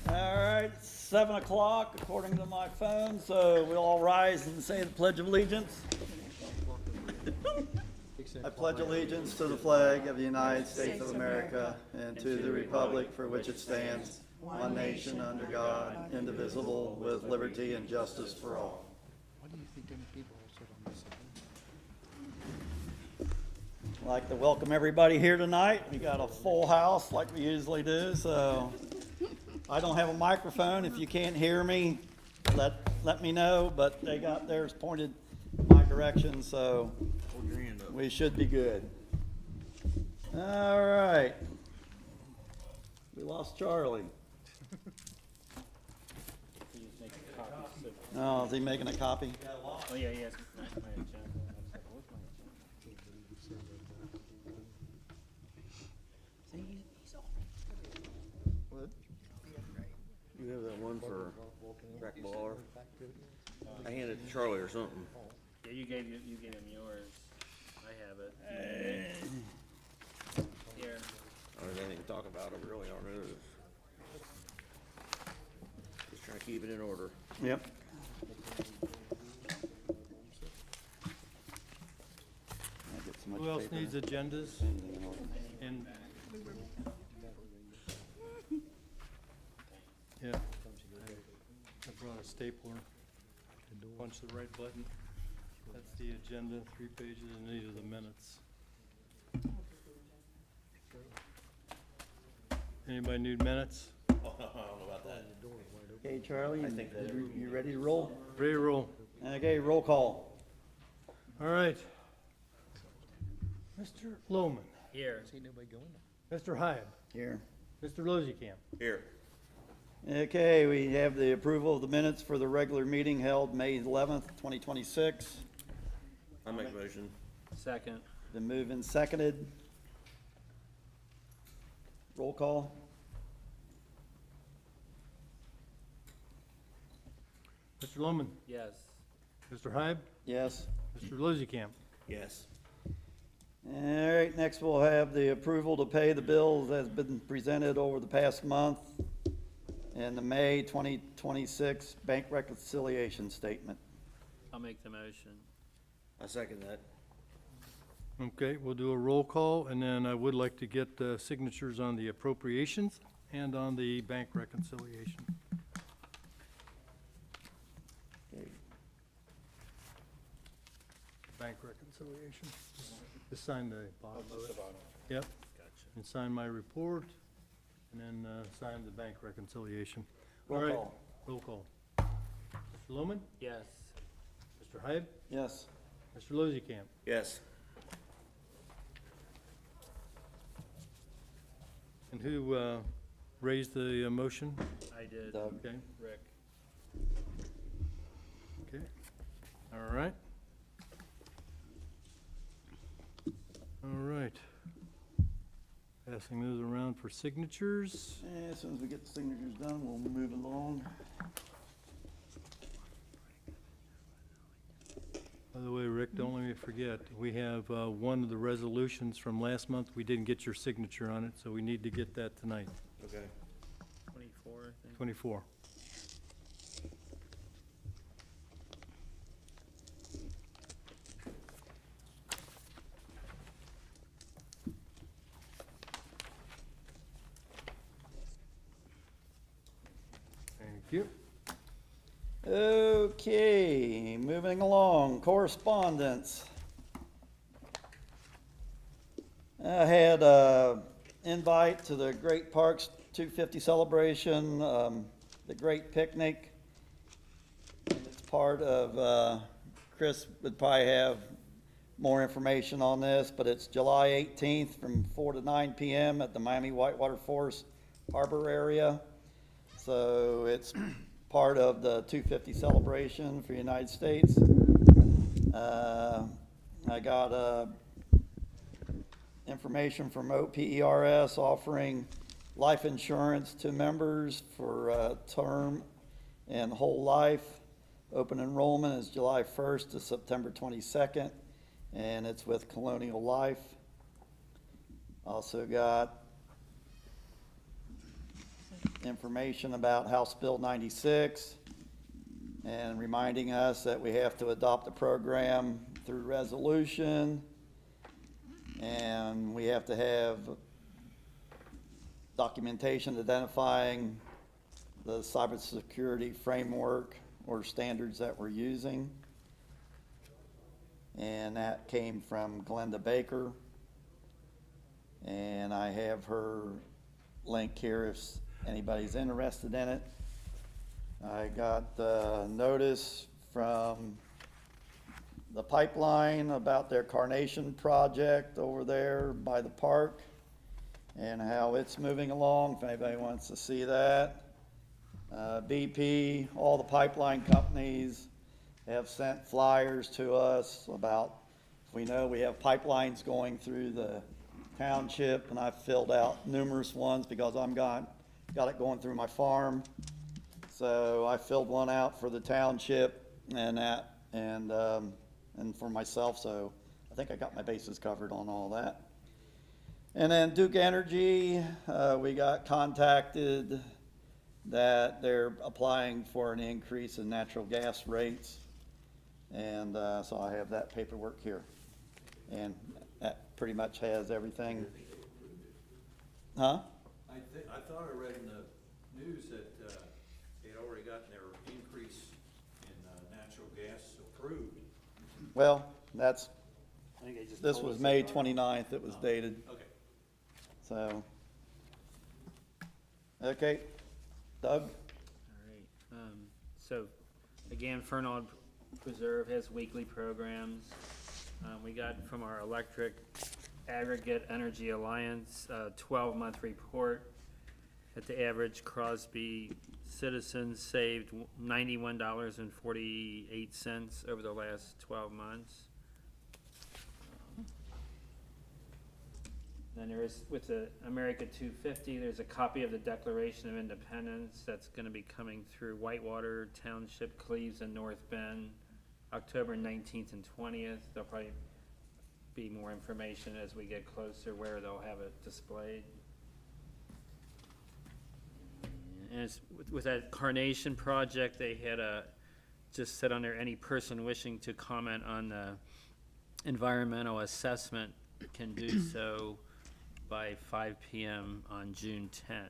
All right, it's 7 o'clock according to my phone, so we'll all rise and say the Pledge of Allegiance. I pledge allegiance to the flag of the United States of America and to the republic for which it stands, one nation under God, indivisible, with liberty and justice for all. Why do you think any people will sit on this side? I'd like to welcome everybody here tonight. We got a full house like we usually do, so I don't have a microphone. If you can't hear me, let me know, but they got theirs pointed my direction, so we should be good. All right. We lost Charlie. Oh, is he making a copy? Oh, yeah, yes. What? You have that one for Rack Baller? I handed it to Charlie or something. Yeah, you gave him yours. I have it. Here. Or is anything to talk about? I really don't know. Just trying to keep it in order. Yep. Who else needs agendas? And yeah, I brought a stapler. Punch the right button. That's the agenda, 3 pages, and these are the minutes. Anybody need minutes? I don't know about that. Okay, Charlie, you ready to roll? Ready to roll. Okay, roll call. All right. Mr. Lohman. Here. See nobody going? Mr. Hyde. Here. Mr. Lozikamp. Here. Okay, we have the approval of the minutes for the regular meeting held May 11th, 2026. I'll make a motion. Second. Been moved and seconded. Roll call. Mr. Lohman. Yes. Mr. Hyde. Yes. Mr. Lozikamp. Yes. All right, next we'll have the approval to pay the bills as been presented over the past month and the May 2026 bank reconciliation statement. I'll make the motion. I second that. Okay, we'll do a roll call, and then I would like to get signatures on the appropriations and on the bank reconciliation. Okay. Bank reconciliation. Just sign the bottom of it. Yep, Gotcha. and sign my report, and then sign the bank reconciliation. Roll All right, call. roll call. Mr. Lohman? Yes. Mr. Hyde? Yes. Mr. Lozikamp? Yes. And who raised the motion? I did. Doug. Okay, Rick. okay. All right. All right. Passing those around for signatures. And as soon as we get the signatures done, we'll move along. By the way, Rick, don't let me forget, we have one of the resolutions from last month. We didn't get your signature on it, so we need to get that tonight. Okay. 24, I think. 24. Thank you. Okay, moving along, correspondence. I had an invite to the Great Parks 250 celebration, the Great Picnic. It's part of, Chris would probably have more information on this, but it's July 18th from 4 to 9 p.m. at the Miami Whitewater Forest Harbor area. So it's part of the 250 celebration for the United States. I got information from OPERS offering life insurance to members for term and whole life. Open enrollment is July 1st to September 22nd, and it's with Colonial Life. Also got information about House Bill 96 and reminding us that we have to adopt the program through resolution, and we have to have documentation identifying the cybersecurity framework or standards that we're using. And that came from Glenda Baker. And I have her link here if anybody's interested in it. I got the notice from the pipeline about their Carnation project over there by the park and how it's moving along, if anybody wants to see that. BP, all the pipeline companies have sent flyers to us about, we know we have pipelines going through the township, and I've filled out numerous ones because got it going through my farm. So I filled one out for the township and that, and for myself, so I think I got my bases covered on all that. And then Duke Energy, we got contacted that they're applying for an increase in natural gas rates. And so I have that paperwork here. And that pretty much has everything. Huh? I thought I read in the news that they'd already gotten their increase in natural gas approved. Well, that's, I think they just this told was us May they are. 29th, it was dated, Okay. so. Okay, Doug? All right. So again, Fernald Preserve has weekly programs. We got from our Electric Aggregate Energy Alliance 12-month report that the average Crosby citizen saved $91.48 over the last 12 months. Then there is, with the America 250, there's a copy of the Declaration of Independence that's going to be coming through Whitewater Township, Cleves, and North Bend, October 19th and 20th. There'll probably be more information as we get closer where they'll have it displayed. And it's, with that Carnation project, they had just said on there, any person wishing to comment on the environmental assessment can do so by 5 p.m. on June 10th,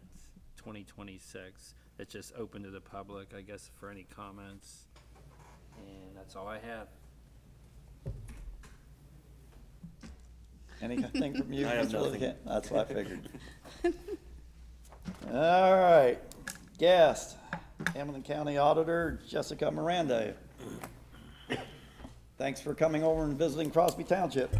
2026. It's just open to the public, I guess, for any comments. And that's all I have. Anything from you? I have Mr. nothing. Liggett? That's what I figured. All right, guest, Hamilton County Auditor Jessica Miranda. Thanks for coming over and visiting Crosby Township.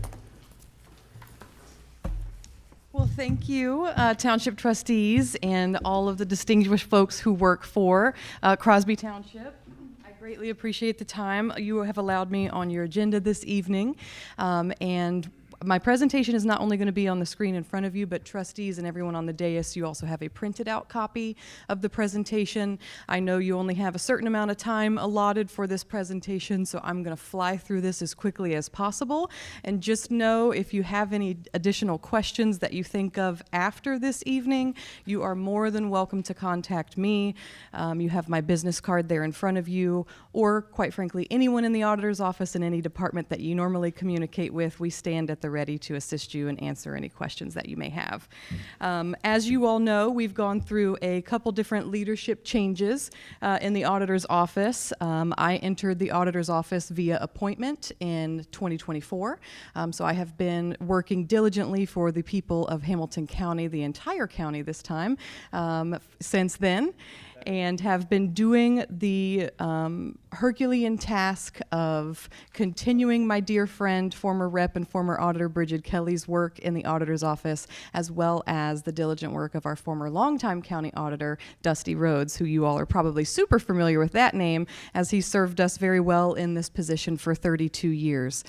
Well, thank you, Township Trustees and all of the distinguished folks who work for Crosby Township. I greatly appreciate the time you have allowed me on your agenda this evening. And my presentation is not only going to be on the screen in front of you, but trustees and everyone on the dais, you also have a printed out copy of the presentation. I know you only have a certain amount of time allotted for this presentation, so I'm going to fly through this as quickly as possible. And just know, if you have any additional questions that you think of after this evening, you are more than welcome to contact me. You have my business card there in front of you, or quite frankly, anyone in the auditor's office in any department that you normally communicate with. We stand at the ready to assist you and answer any questions that you may have. As you all know, we've gone through a couple different leadership changes in the auditor's office. I entered the auditor's office via appointment in 2024. So I have been working diligently for the people of Hamilton County, the entire county this time, since then, and have been doing the Herculean task of continuing my dear friend, former rep and former auditor Bridget Kelly's work in the auditor's office, as well as the diligent work of our former longtime county auditor, Dusty Rhodes, who you all are probably super familiar with that name, as he served us very well in this position for 32 years.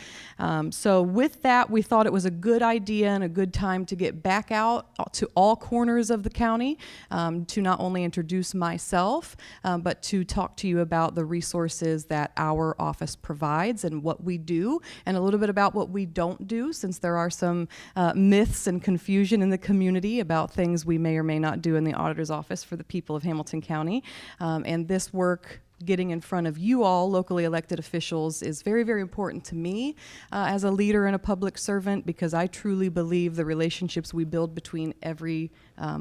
So with that, we thought it was a good idea and a good time to get back out to all corners of the county to not only introduce my myself, but to talk to you about the resources that our office provides and what we do, and a little bit about what we don't do, since there are some myths and confusion in the community about things we may or may not do in the auditor's office for the people of Hamilton County. And this work, getting in front of you all, locally elected officials, is very, very important to me as a leader and a public servant, because I truly believe the relationships we build between every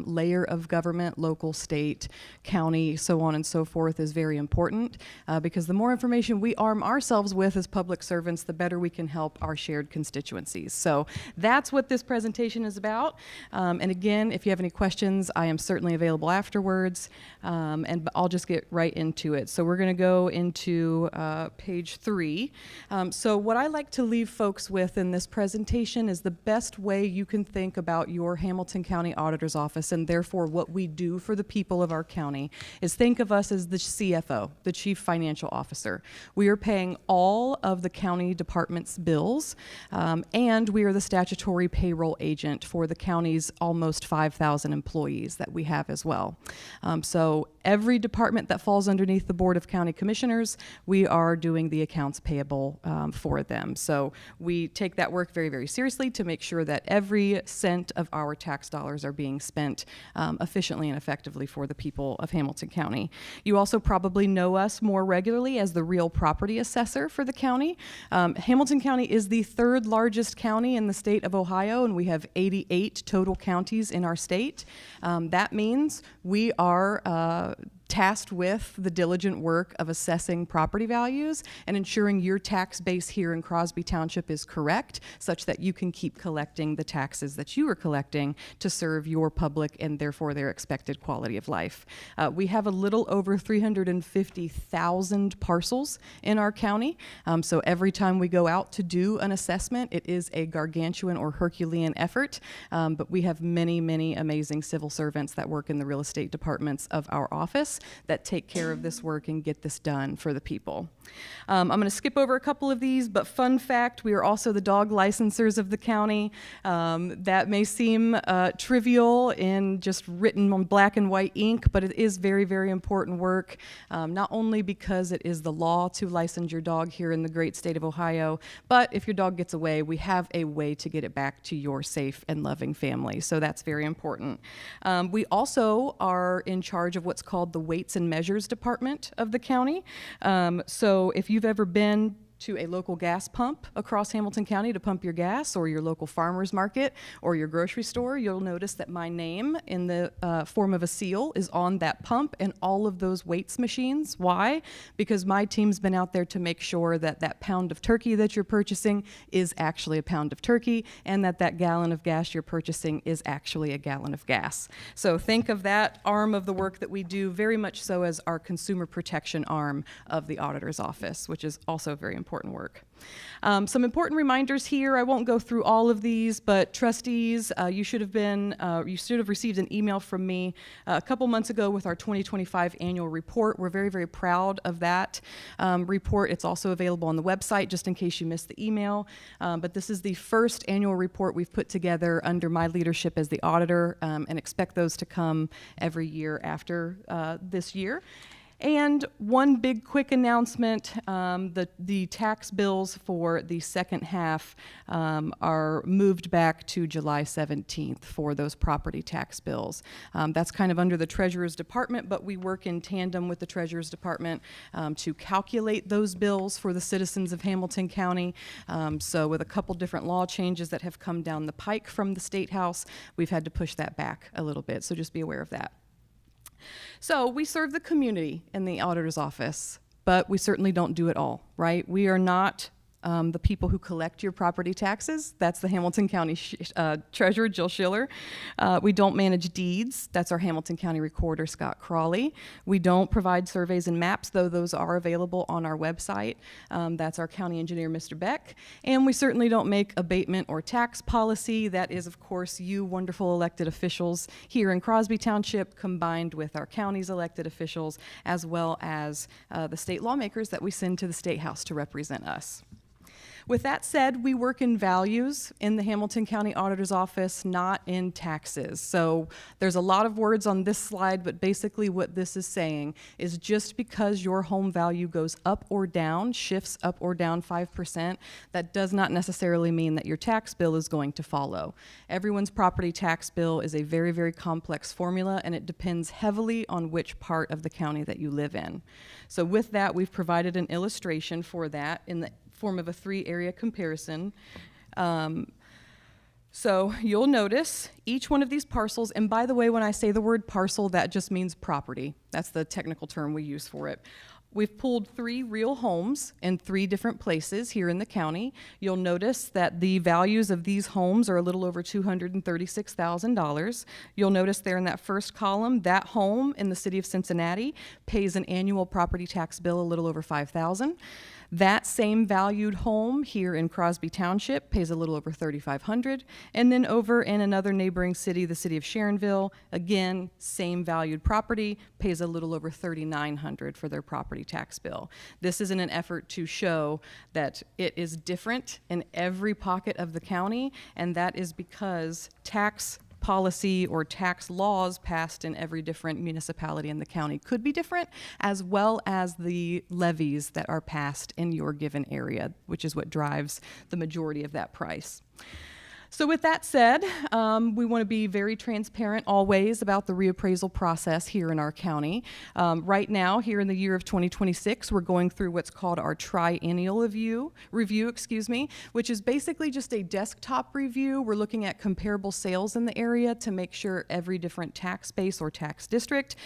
layer of government, local, state, county, so on and so forth, is very important, because the more information we arm ourselves with as public servants, the better we can help our shared constituencies. So that's what this presentation is about. And again, if you have any questions, I am certainly available afterwards, and I'll just get right into it. So we're going to go into page 3. So what I like to leave folks with in this presentation is the best way you can think about your Hamilton County Auditor's Office, and therefore what we do for the people of our county, is think of us as the CFO, the Chief Financial Officer. We are paying all of the county department's bills, and we are the statutory payroll agent for the county's almost 5,000 employees that we have as well. So every department that falls underneath the Board of County Commissioners, we are doing the accounts payable for them. So we take that work very, very seriously to make sure that every cent of our tax dollars are being spent efficiently and effectively for the people of Hamilton County. You also probably know us more regularly as the real property assessor for the county. Hamilton County is the 3rd largest county in the state of Ohio, and we have 88 total counties in our state. That means we are tasked with the diligent work of assessing property values and ensuring your tax base here in Crosby Township is correct, such that you can keep collecting the taxes that you are collecting to serve your public and therefore their expected quality of life. We have a little over 350,000 parcels in our county, so every time we go out to do an assessment, it is a gargantuan or Herculean effort, but we have many, many amazing civil servants that work in the real estate departments of our office that take care of this work and get this done for the people. I'm going to skip over a couple of these, but fun fact, we are also the dog licensors of the county. That may seem trivial and just written on black and white ink, but it is very, very important work, not only because it is the law to license your dog here in the great state of Ohio, but if your dog gets away, we have a way to get it back to your safe and loving family, so that's very important. We also are in charge of what's called the Weights and Measures Department of the county. So if you've ever been to a local gas pump across Hamilton County to pump your gas, or your local farmer's market, or your grocery store, you'll notice that my name in the form of a seal is on that pump and all of those weights machines. Why? Because my team's been out there to make sure that that pound of turkey that you're purchasing is actually a pound of turkey, and that that gallon of gas you're purchasing is actually a gallon of gas. So think of that arm of the work that we do very much so as our consumer protection arm of the auditor's office, which is also very important work. Some important reminders here. I won't go through all of these, but trustees, you should have received an email from me a couple months ago with our 2025 annual report. We're very, very proud of that report. It's also available on the website, just in case you missed the email. But this is the first annual report we've put together under my leadership as the auditor, and expect those to come every year after this year. And one big quick announcement, the tax bills for the second half are moved back to July 17th for those property tax bills. That's kind of under the Treasurer's Department, but we work in tandem with the Treasurer's Department to calculate those bills for the citizens of Hamilton County. So with a couple different law changes that have come down the pike from the State House, we've had to push that back a little bit, so just be aware of that. So we serve the community in the auditor's office, but we certainly don't do it all, right? We are not the people who collect your property taxes. That's the Hamilton County Treasurer, Jill Schiller. We don't manage deeds. That's our Hamilton County Recorder, Scott Crawley. We don't provide surveys and maps, though those are available on our website. That's our county engineer, Mr. Beck. And we certainly don't make abatement or tax policy. That is, of course, you wonderful elected officials here in Crosby Township, combined with our county's elected officials, as well as the state lawmakers that we send to the State House to represent us. With that said, we work in values in the Hamilton County Auditor's Office, not in taxes. So there's a lot of words on this slide, but basically what this is saying is just because your home value goes up or down, shifts up or down 5%, that does not necessarily mean that your tax bill is going to follow. Everyone's property tax bill is a very, very complex formula, and it depends heavily on which part of the county that you live in. So with that, we've provided an illustration for that in the form of a 3-area comparison. So you'll notice each one of these parcels, and by the way, when I say the word parcel, that just means property. That's the technical term we use for it. We've pulled 3 real homes in 3 different places here in the county. You'll notice that the values of these homes are a little over $236,000. You'll notice there in that first column, that home in the city of Cincinnati pays an annual property tax bill a little over $5,000. That same valued home here in Crosby Township pays a little over $3,500. And then over in another neighboring city, the city of Sharonville, again, same valued property, pays a little over $3,900 for their property tax bill. This is in an effort to show that it is different in every pocket of the county, and that is because tax policy or tax laws passed in every different municipality in the county could be different, as well as the levies that are passed in your given area, which is what drives the majority of that price. So with that said, we want to be very transparent always about the reappraisal process here in our county. Right now, here in the year of 2026, we're going through what's called our triennial review, which is basically just a desktop review. We're looking at comparable sales in the area to make sure every different tax base or tax district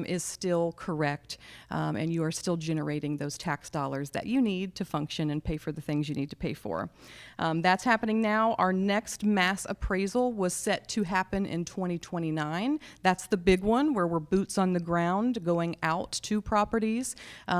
is still correct, and you are still generating those tax dollars that you need to function and pay for the things you need to pay for. That's happening now. Our next mass appraisal was set to happen in 2029. That's the big one where we're boots on the ground going out to properties,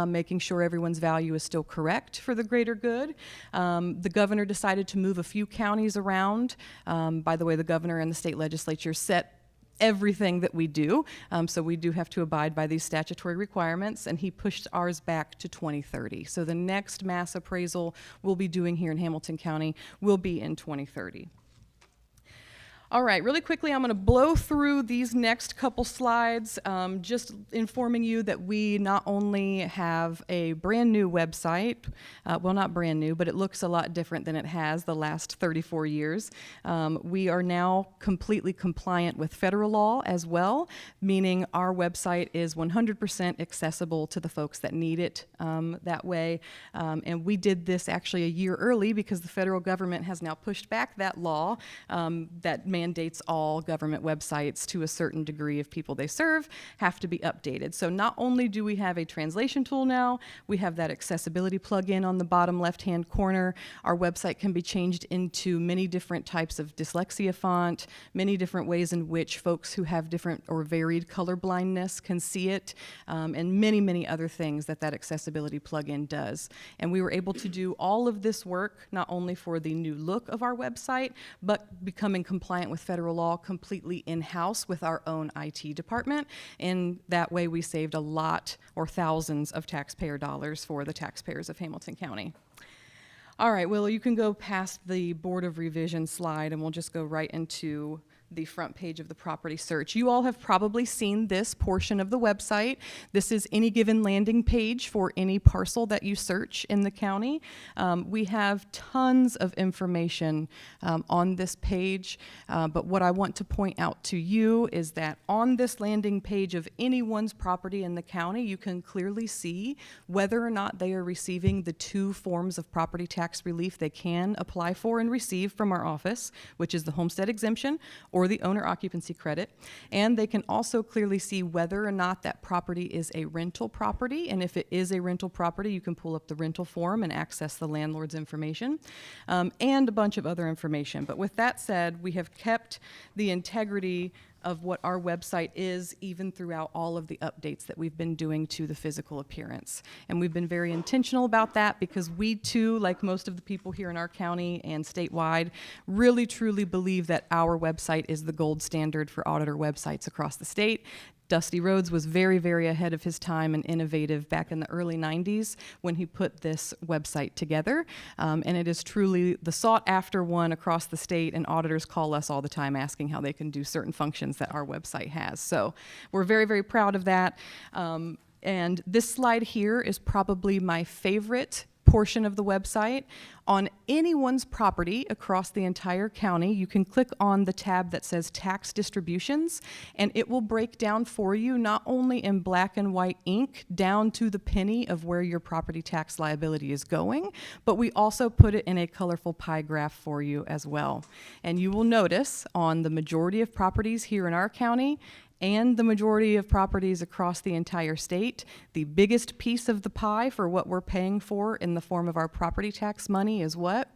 making sure everyone's value is still correct for the greater good. The governor decided to move a few counties around. By the way, the governor and the state legislature set everything that we do, so we do have to abide by these statutory requirements, and he pushed ours back to 2030. So the next mass appraisal we'll be doing here in Hamilton County will be in 2030. All right, really quickly, I'm going to blow through these next couple slides, just informing you that we not only have a brand new website, well, not brand new, but it looks a lot different than it has the last 34 years. We are now completely compliant with federal law as well, meaning our website is 100% accessible to the folks that need it that way. And we did this actually a year early because the federal government has now pushed back that law that mandates all government websites to a certain degree of people they serve have to be updated. So not only do we have a translation tool now, we have that accessibility plugin on the bottom left-hand corner. Our website can be changed into many different types of dyslexia font, many different ways in which folks who have different or varied color blindness can see it, and many, many other things that accessibility plugin does. And we were able to do all of this work not only for the new look of our website, but becoming compliant with federal law completely in-house with our own IT department. And that way we saved a lot or thousands of taxpayer dollars for the taxpayers of Hamilton County. All right, Willow, you can go past the Board of Revision slide and we'll just go right into the front page of the property search. You all have probably seen this portion of the website. This is any given landing page for any parcel that you search in the county. We have tons of information on this page, but what I want to point out to you is that on this landing page of anyone's property in the county, you can clearly see whether or not they are receiving the 2 forms of property tax relief they can apply for and receive from our office, which is the homestead exemption or the owner occupancy credit. And they can also clearly see whether or not that property is a rental property. And if it is a rental property, you can pull up the rental form and access the landlord's information, and a bunch of other information. But with that said, we have kept the integrity of what our website is even throughout all of the updates that we've been doing to the physical appearance. And we've been very intentional about that because we too, like most of the people here in our county and statewide, really truly believe that our website is the gold standard for auditor websites across the state. Dusty Rhodes was very, very ahead of his time and innovative back in the early 90s when he put this website together. And it is truly the sought-after one across the state, and auditors call us all the time asking how they can do certain functions that our website has. So we're very, very proud of that. And this slide here is probably my favorite portion of the website. On anyone's property across the entire county, you can click on the tab that says Tax Distributions, and it will break down for you not only in black and white ink down to the penny of where your property tax liability is going, but we also put it in a colorful pie graph for you as well. And you will notice on the majority of properties here in our county and the majority of properties across the entire state, the biggest piece of the pie for what we're paying for in the form of our property tax money is what?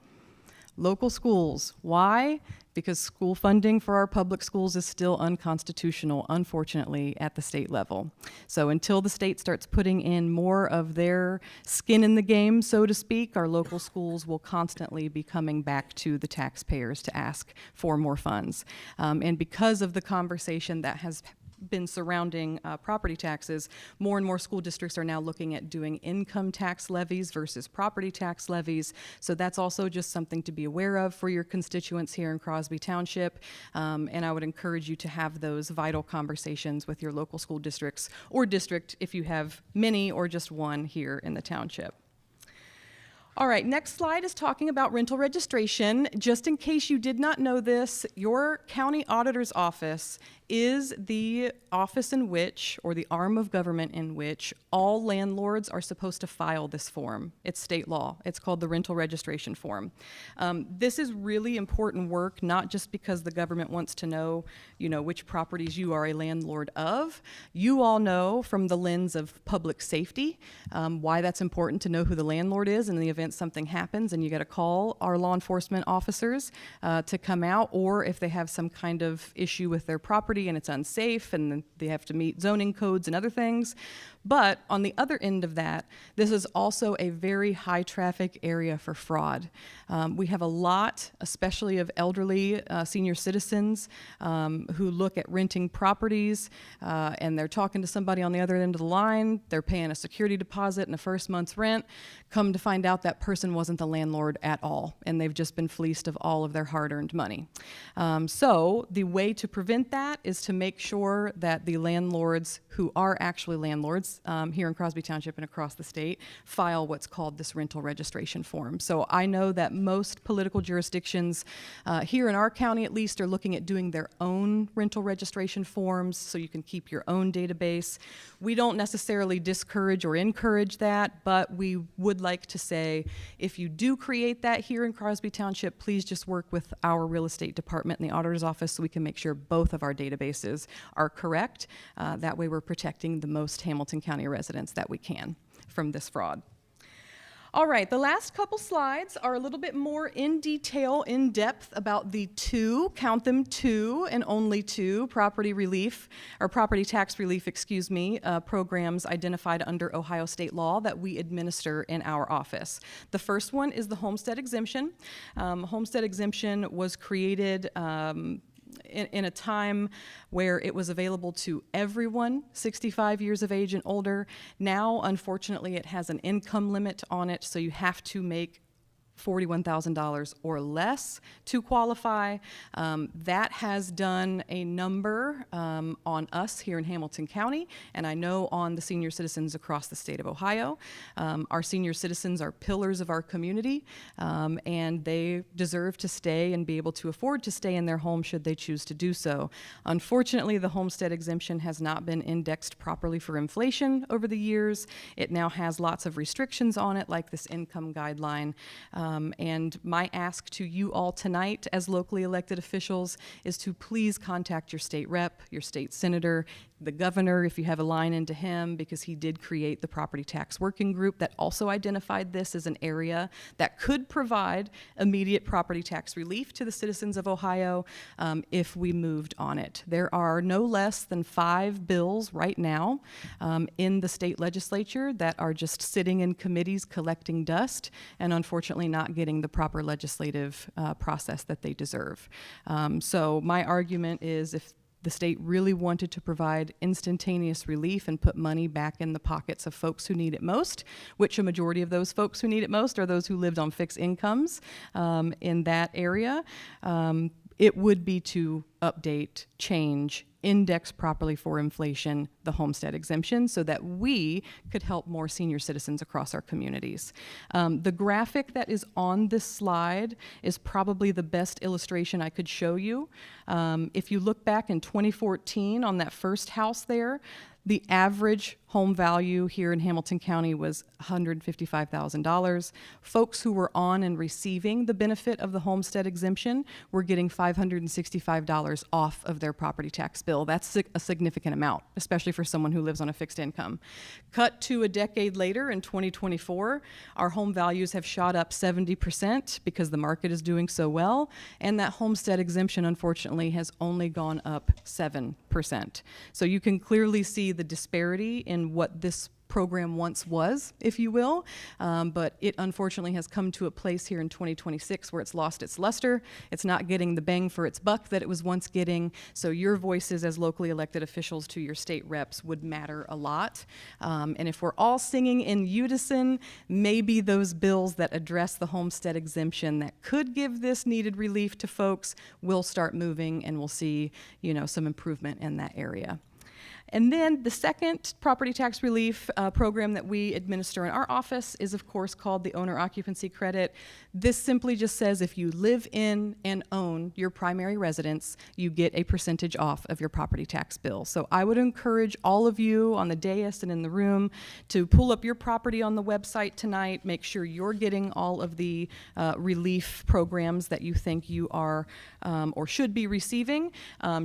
Local schools. Why? Because school funding for our public schools is still unconstitutional, unfortunately, at the state level. So until the state starts putting in more of their skin in the game, so to speak, our local schools will constantly be coming back to the taxpayers to ask for more funds. And because of the conversation that has been surrounding property taxes, more and more school districts are now looking at doing income tax levies versus property tax levies. So that's also just something to be aware of for your constituents here in Crosby Township. And I would encourage you to have those vital conversations with your local school districts or district if you have many or just one here in the township. All right, next slide is talking about rental registration. Just in case you did not know this, your county auditor's office is the office in which, or the arm of government in which, all landlords are supposed to file this form. It's state law. It's called the rental registration form. This is really important work, not just because the government wants to know, which properties you are a landlord of. You all know from the lens of public safety why that's important to know who the landlord is in the event something happens and you got to call our law enforcement officers to come out, or if they have some kind of issue with their property and it's unsafe and they have to meet zoning codes and other things. But on the other end of that, this is also a very high traffic area for fraud. We have a lot, especially of elderly senior citizens who look at renting properties and they're talking to somebody on the other end of the line. They're paying a security deposit and a first month's rent. Come to find out that person wasn't the landlord at all, and they've just been fleeced of all of their hard-earned money. So the way to prevent that is to make sure that the landlords who are actually landlords here in Crosby Township and across the state file what's called this rental registration form. So I know that most political jurisdictions here in our county at least are looking at doing their own rental registration forms so you can keep your own database. We don't necessarily discourage or encourage that, but we would like to say if you do create that here in Crosby Township, please just work with our real estate department in the auditor's office so we can make sure both of our databases are correct. That way we're protecting the most Hamilton County residents that we can from this fraud. All right, the last couple slides are a little bit more in detail, in depth about the two, count them two and only two, property relief, or property tax relief, programs identified under Ohio state law that we administer in our office. The first one is the homestead exemption. Homestead exemption was created in a time where it was available to everyone 65 years of age and older. Now, unfortunately, it has an income limit on it, so you have to make $41,000 or less to qualify. That has done a number on us here in Hamilton County, and I know on the senior citizens across the state of Ohio. Our senior citizens are pillars of our community, and they deserve to stay and be able to afford to stay in their home should they choose to do so. Unfortunately, the homestead exemption has not been indexed properly for inflation over the years. It now has lots of restrictions on it, like this income guideline. And my ask to you all tonight as locally elected officials is to please contact your state rep, your state senator, the governor if you have a line into him, because he did create the property tax working group that also identified this as an area that could provide immediate property tax relief to the citizens of Ohio if we moved on it. There are no less than 5 bills right now in the state legislature that are just sitting in committees collecting dust and unfortunately not getting the proper legislative process that they deserve. So my argument is The state really wanted to provide instantaneous relief and put money back in the pockets of folks who need it most, which a majority of those folks who need it most are those who lived on fixed incomes in that area. It would be to update, change, index properly for inflation the homestead exemption so that we could help more senior citizens across our communities. The graphic that is on this slide is probably the best illustration I could show you. If you look back in 2014 on that first house there, the average home value here in Hamilton County was $155,000. Folks who were on and receiving the benefit of the homestead exemption were getting $565 off of their property tax bill. That's a significant amount, especially for someone who lives on a fixed income. Cut to a decade later in 2024, our home values have shot up 70% because the market is doing so well, and that homestead exemption, unfortunately, has only gone up 7%. So you can clearly see the disparity in what this program once was, if you will, but it unfortunately has come to a place here in 2026 where it's lost its luster. It's not getting the bang for its buck that it was once getting, so your voices as locally elected officials to your state reps would matter a lot. And if we're all singing in unison, maybe those bills that address the homestead exemption that could give this needed relief to folks will start moving, and we'll see, you know, some improvement in that area. And then the second property tax relief program that we administer in our office is, of course, called the owner occupancy credit. This simply just says if you live in and own your primary residence, you get a percentage off of your property tax bill. So I would encourage all of you on the dais and in the room to pull up your property on the website tonight, make sure you're getting all of the relief programs that you think you are or should be receiving.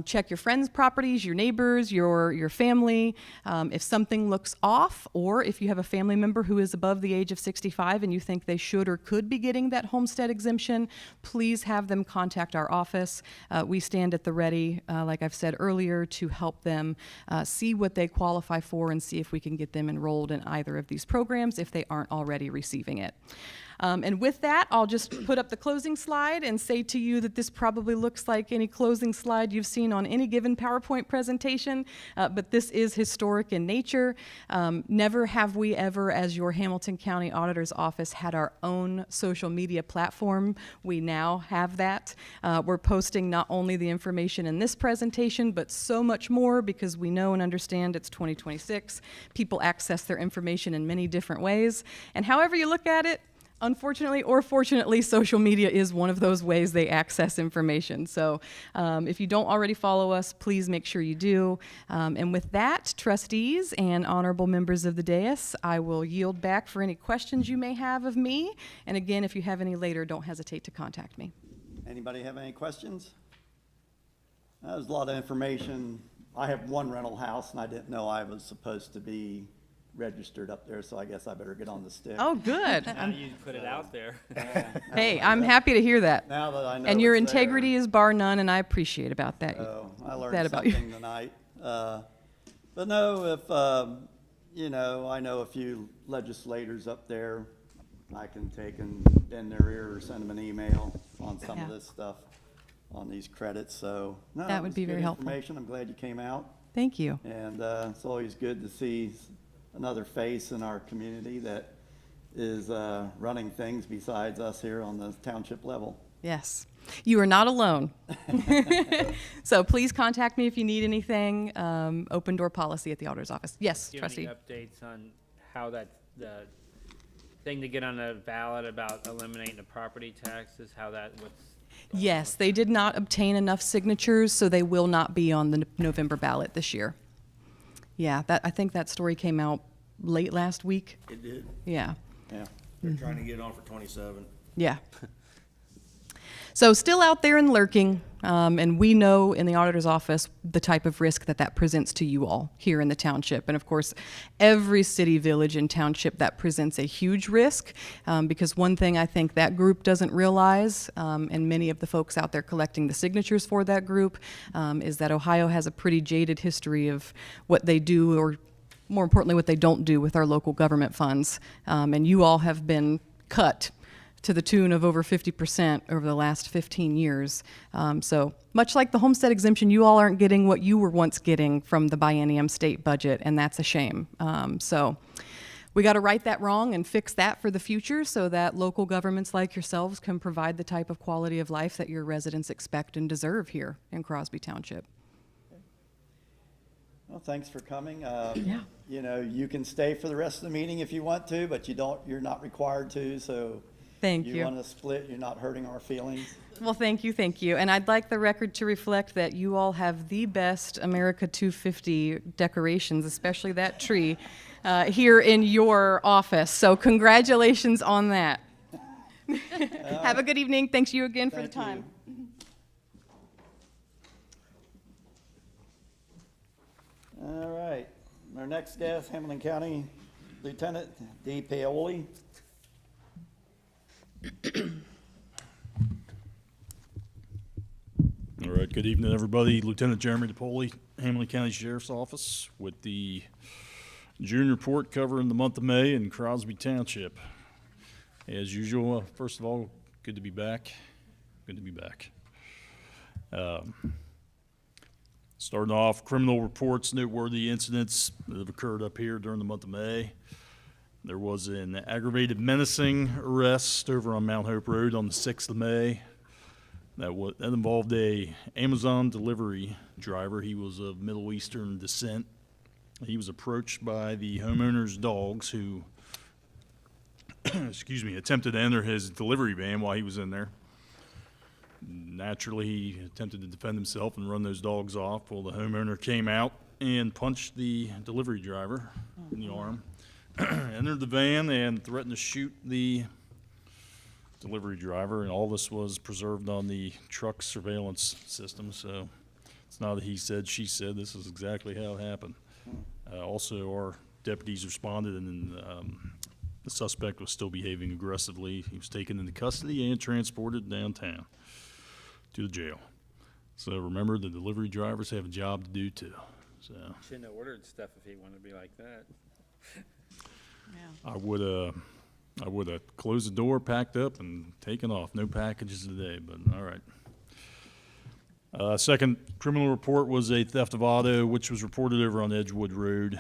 Check your friends' properties, your neighbors, your family. If something looks off, or if you have a family member who is above the age of 65 and you think they should or could be getting that homestead exemption, please have them contact our office. We stand at the ready, like I've said earlier, to help them see what they qualify for and see if we can get them enrolled in either of these programs if they aren't already receiving it. And with that, I'll just put up the closing slide and say to you that this probably looks like any closing slide you've seen on any given PowerPoint presentation, but this is historic in nature. Never have we ever, as your Hamilton County Auditor's Office, had our own social media platform. We now have that. We're posting not only the information in this presentation, but so much more because we know and understand it's 2026. People access their information in many different ways, and however you look at it, unfortunately or fortunately, social media is one of those ways they access information. So if you don't already follow us, please make sure you do. And with that, trustees and honorable members of the dais, I will yield back for any questions you may have of me. And again, if you have any later, don't hesitate to contact me. Anybody have any questions? That was a lot of information. I have one rental house, and I didn't know I was supposed to be registered up there, so I guess I better get on the stick. Oh, good. Now you put it out there. Hey, I'm happy to hear that. Now that I know And your it's integrity there. is bar none, and I appreciate about that. So I that learned about you. something tonight. But no, if, you know, I know a few legislators up there, I can take and bend their ear or send them an email on some of Yeah. this stuff, on these credits, so. No, That would it's be very good helpful. information. I'm glad you came out. Thank you. And it's always good to see another face in our community that is running things besides us here on the township level. Yes. You are not alone. So please contact me if you need anything. Open door policy at the auditor's office. Yes, Do you have trustee. any updates on how the thing to get on the ballot about eliminating the property taxes, what's going on Yes, with they did not obtain enough signatures, so they will not be on the November ballot this year. Yeah, I think that story came out late last week. It did. Yeah. Yeah. They're trying to get on for 27. Yeah. So still out there and lurking, and we know in the auditor's office the type of risk that presents to you all here in the township. And of course, every city, village, and township that presents a huge risk, because one thing I think that group doesn't realize, and many of the folks out there collecting the signatures for that group, is that Ohio has a pretty jaded history of what they do, or more importantly, what they don't do with our local government funds. And you all have been cut to the tune of over 50% over the last 15 years. So much like the homestead exemption, you all aren't getting what you were once getting from the biennium state budget, and that's a shame. So we got to right that wrong and fix that for the future so that local governments like yourselves can provide the type of quality of life that your residents expect and deserve here in Crosby Township. Well, thanks for coming. Yeah. You know, you can stay for the rest of the meeting if you want to, but you're not required to, so. Thank You you. want to split, you're not hurting our feelings. Well, thank you, thank you. And I'd like the record to reflect that you all have the best America 250 decorations, especially that tree, here in your office. So congratulations on that. Have a good evening. Thanks you again for the Thank you. time. All right, our next guest, Hamilton County Lieutenant D. Paoli. All right, good evening, everybody. Lieutenant Jeremy DePoli, Hamilton County Sheriff's Office, with the June report covering the month of May in Crosby Township. As usual, first of all, good to be back. Good to be back. Starting off, criminal reports, noteworthy incidents that have occurred up here during the month of May. There was an aggravated menacing arrest over on Mount Hope Road on the 6th of May. That involved a Amazon delivery driver. He was of Middle Eastern descent. He was approached by the homeowner's dogs who, attempted to enter his delivery van while he was in there. Naturally, he attempted to defend himself and run those dogs off. Well, the homeowner came out and punched the delivery driver in the arm, entered the van, and threatened to shoot the delivery driver, and all this was preserved on the truck surveillance system. So it's not a he said, she said. This is exactly how it happened. Also, our deputies responded, and the suspect was still behaving aggressively. He was taken into custody and transported downtown to the jail. So remember, the delivery drivers have a job to do too. So Shouldn't have ordered stuff if he wanted to be like that. I would have closed the door, packed up, and taken off. No packages today, but all right. Second criminal report was a theft of auto, which was reported over on Edgewood Road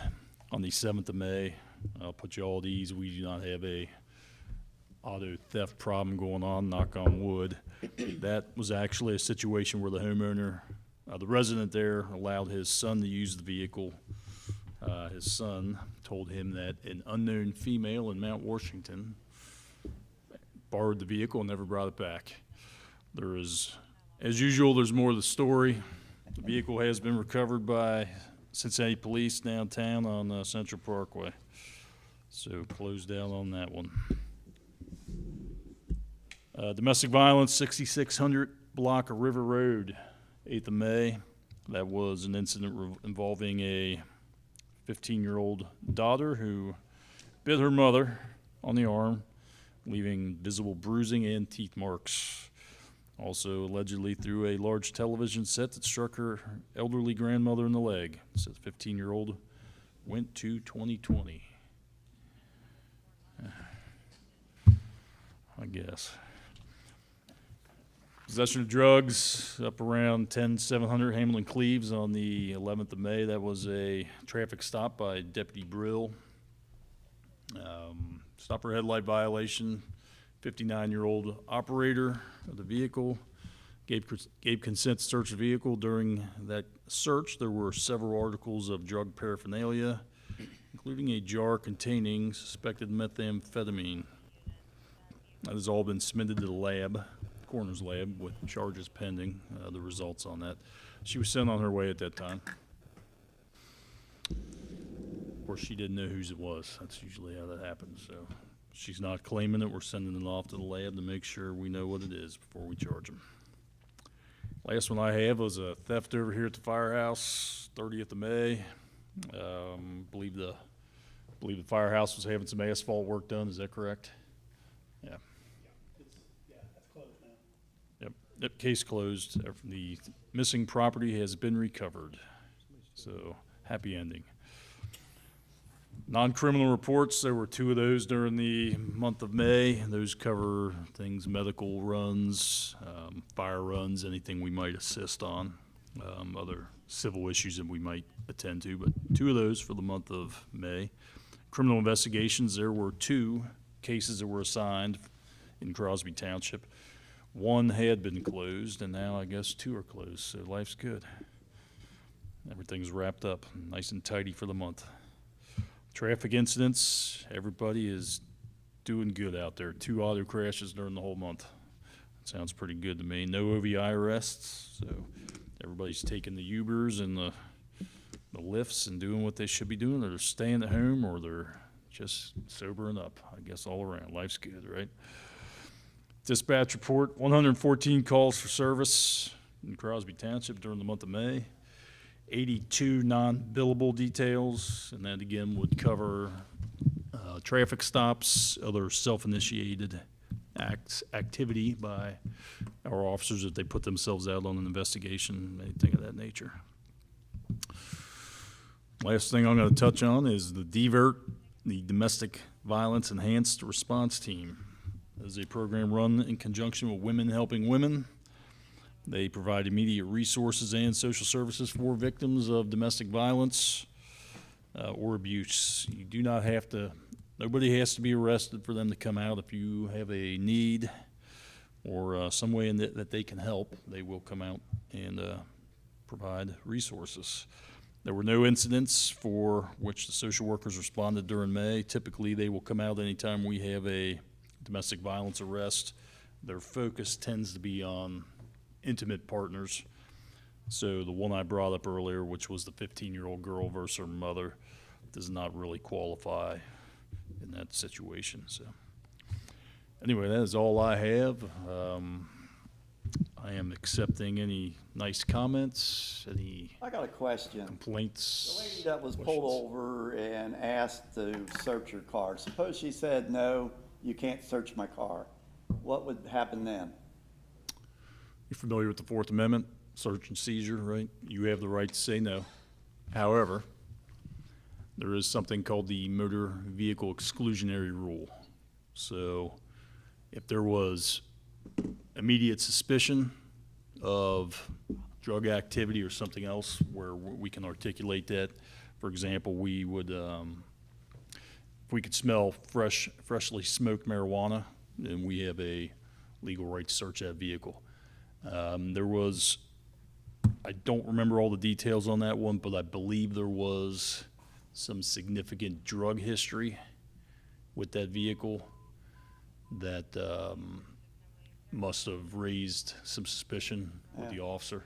on the 7th of May. I'll put you all at ease. We do not have a auto theft problem going on, knock on wood. That was actually a situation where the homeowner, the resident there, allowed his son to use the vehicle. His son told him that an unknown female in Mount Washington borrowed the vehicle and never brought it back. There is, as usual, there's more to the story. The vehicle has been recovered by Cincinnati Police downtown on Central Parkway. So closed down on that one. Domestic violence, 6600 block of River Road, 8th of May. That was an incident involving a 15-year-old daughter who bit her mother on the arm, leaving visible bruising and teeth marks. Also allegedly threw a large television set that struck her elderly grandmother in the leg. It says 15-year-old went to 2020. I guess. Possession of drugs up around 10700 Hamlin Cleaves on the 11th of May. That was a traffic stop by Deputy Brill. Stopper headlight violation. 59-year-old operator of the vehicle gave consent to search the vehicle. During that search, there were several articles of drug paraphernalia, including a jar containing suspected methamphetamine. That has all been submitted to the lab, coroner's lab, with charges pending, the results on that. She was sent on her way at that time. Of course, she didn't know whose it was. That's usually how that happens. So she's not claiming it. We're sending it off to the lab to make sure we know what it is before we charge them. Last one I have was a theft over here at the firehouse, 30th of May. Believe the firehouse was having some asphalt work done. Is that correct? Yeah. That's closed now. Yep, case closed. The missing property has been recovered. So, happy ending. Non-criminal reports, there were 2 of those during the month of May. Those cover things, medical runs, fire runs, anything we might assist on, other civil issues that we might attend to, but 2 of those for the month of May. Criminal investigations, there were 2 cases that were assigned in Crosby Township. 1 had been closed, and now I guess 2 are closed, so life's good. Everything's wrapped up, nice and tidy for the month. Traffic incidents, everybody is doing good out there. 2 auto crashes during the whole month. Sounds pretty good to me. No OVI arrests, so everybody's taking the Ubers and the lifts and doing what they should be doing. They're staying at home or they're just sobering up, I guess, all around. Life's good, right? Dispatch report, 114 calls for service in Crosby Township during the month of May. 82 non-billable details, and that again would cover traffic stops, other self-initiated activity by our officers if they put themselves out on an investigation, anything of that nature. Last thing I'm going to touch on is the DVERT, the Domestic Violence Enhanced Response Team. This is a program run in conjunction with Women Helping Women. They provide immediate resources and social services for victims of domestic violence or abuse. You do not have to, nobody has to be arrested for them to come out. If you have a need or some way in that they can help, they will come out and provide resources. There were no incidents for which the social workers responded during May. Typically, they will come out anytime we have a domestic violence arrest. Their focus tends to be on intimate partners. So the one I brought up earlier, which was the 15-year-old girl versus her mother, does not really qualify in that situation. So anyway, that is all I have. I am accepting any nice comments, any I got a question. The complaints. lady that was pulled over and asked to search her car, suppose she said, no, you can't search my car. What would happen then? You're familiar with the Fourth Amendment, search and seizure, right? You have the right to say no. However, there is something called the motor vehicle exclusionary rule. So if there was immediate suspicion of drug activity or something else where we can articulate that, for example, we would, if we could smell freshly smoked marijuana, then we have a legal right to search that vehicle. There was, I don't remember all the details on that one, but I believe there was some significant drug history with that vehicle that must have raised some suspicion with the officer.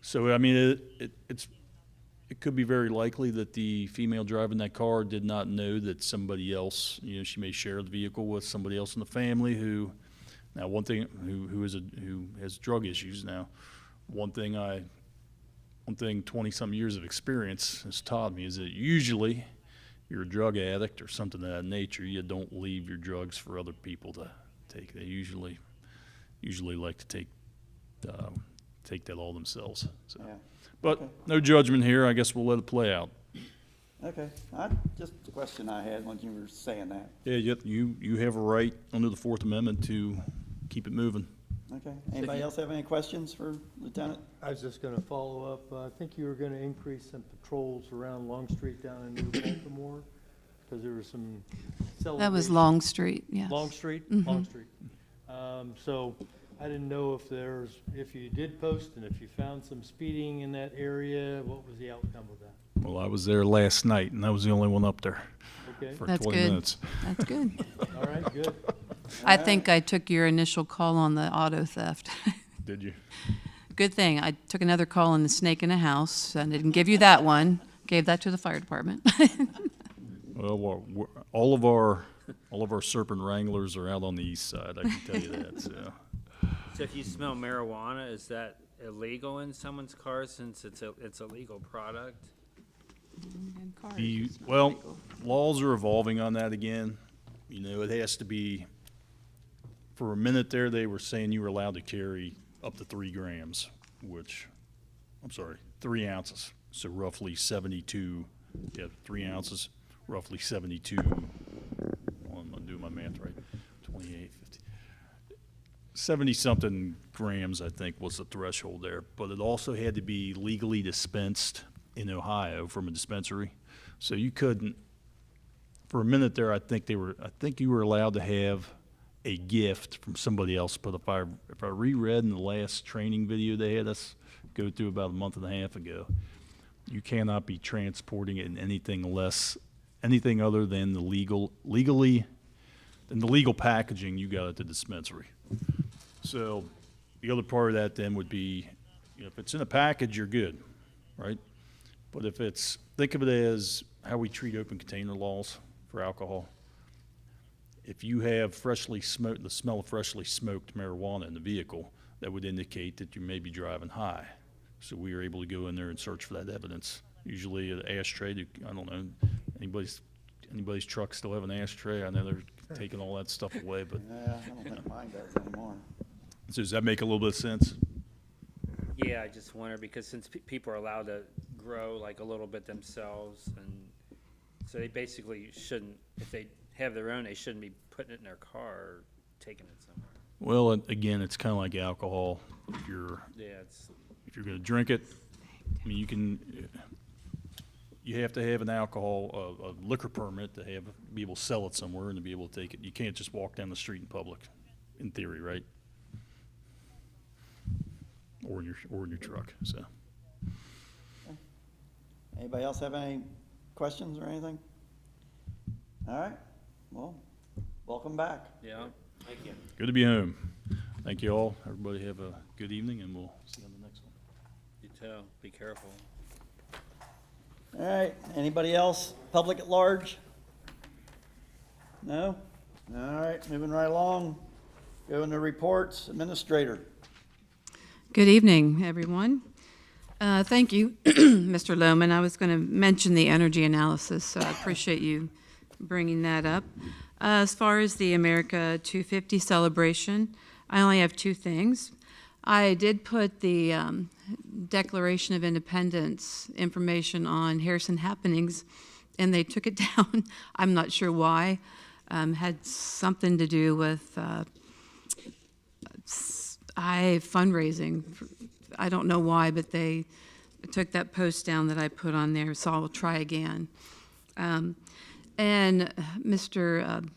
So, I mean, it could be very likely that the female driving that car did not know that somebody else, you know, she may share the vehicle with somebody else in the family who, now one thing, who has drug issues. Now, one thing 20-some years of experience has taught me is that usually you're a drug addict or something of that nature, you don't leave your drugs for other people to take. They usually like to take that all themselves. So. Yeah. But Okay. no judgment here. I guess we'll let it play out. Okay, just a question I had when you were saying that. Yeah, you have a right under the Fourth Amendment to keep it moving. Okay, anybody else have any questions for Lieutenant? I was just gonna follow up. I think you were gonna increase some patrols around Long Street down in New Baltimore, because there was some That was celebration- Long Street, yes. Long Street? Mhm. Long Street. So I didn't know if you did post and if you found some speeding in that area, what was the outcome of that? Well, I was there last night, and I was the only one up there Okay, for That's 20 good. minutes. That's good. all right, good. I think I took your initial call on the auto theft. Did you? Good thing. I took another call on the snake in a house. I didn't give you that one. Gave that to the fire department. Well, all of our serpent wranglers are out on the east side. I can tell you that. So. So if you smell marijuana, is that illegal in someone's car since it's a legal product? Well, laws are evolving on that again. You know, it has to be, for a minute there, they were saying you were allowed to carry up to 3 grams, which, 3 ounces. So roughly 72, 3 ounces. roughly 72, I'm gonna do my math right, 28, 50, 70-something grams, I think, was the threshold there. But it also had to be legally dispensed in Ohio from a dispensary. So you couldn't, for a minute there, I think you were allowed to have a gift from somebody else. But if I reread in the last training video they had us go through about a month and a half ago, you cannot be transporting it in anything other than the legal packaging you got at the dispensary. So the other part of that then would be, if it's in a package, you're good, right? But if it's, think of it as how we treat open container laws for alcohol. If you have the smell of freshly smoked marijuana in the vehicle, that would indicate that you may be driving high. So we are able to go in there and search for that evidence. Usually an ashtray, I don't know, anybody's truck still have an ashtray? I know they're taking all that stuff away, but. Yeah, I don't think mine does anymore. So does that make a little bit of sense? Yeah, I just wonder, because since people are allowed to grow like a little bit themselves, and so they basically shouldn't, if they have their own, they shouldn't be putting it in their car or taking it somewhere. Well, again, it's kind of like alcohol. If you're going to drink it, I mean, you have to have an alcohol, a liquor permit to be able to sell it somewhere and to be able to take it. You can't just walk down the street in public, in theory, right? Or in your truck. So. Anybody else have any questions or anything? All right. Well, welcome back. Yeah. Thank you. Good to be home. Thank you all. Everybody have a good evening, and we'll see you on the next one. You too. Be careful. All right. Anybody else? Public at large? No? All right. Moving right along. Going to reports. Administrator. Good evening, everyone. Thank you, Mr. Lohman. I was going to mention the energy analysis, so I appreciate you bringing that up. As far as the America 250 celebration, I only have two things. I did put the Declaration of Independence information on Harrison Happenings, and they took it down. I'm not sure why. Had something to do with fundraising. I don't know why, but they took that post down that I put on there, so I'll try again. And Mr.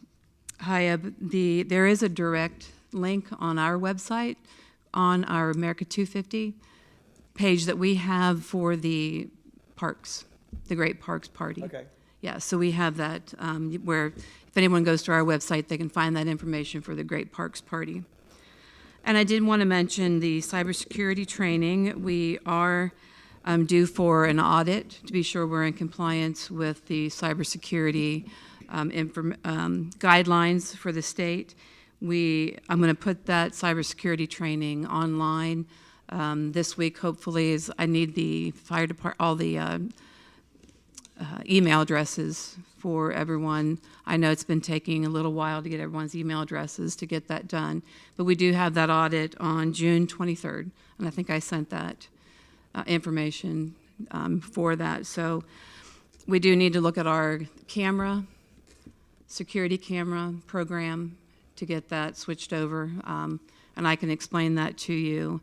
Hayab, there is a direct link on our website, on our America 250 page that we have for the parks, the Great Parks Party. Okay. Yeah, so we have that where if anyone goes to our website, they can find that information for the Great Parks Party. And I did want to mention the cybersecurity training. We are due for an audit to be sure we're in compliance with the cybersecurity guidelines for the state. I'm going to put that cybersecurity training online this week, hopefully. I need the fire department, all the email addresses for everyone. I know it's been taking a little while to get everyone's email addresses to get that done, but we do have that audit on June 23rd, and I think I sent that information for that. So we do need to look at our security camera program to get that switched over, and I can explain that to you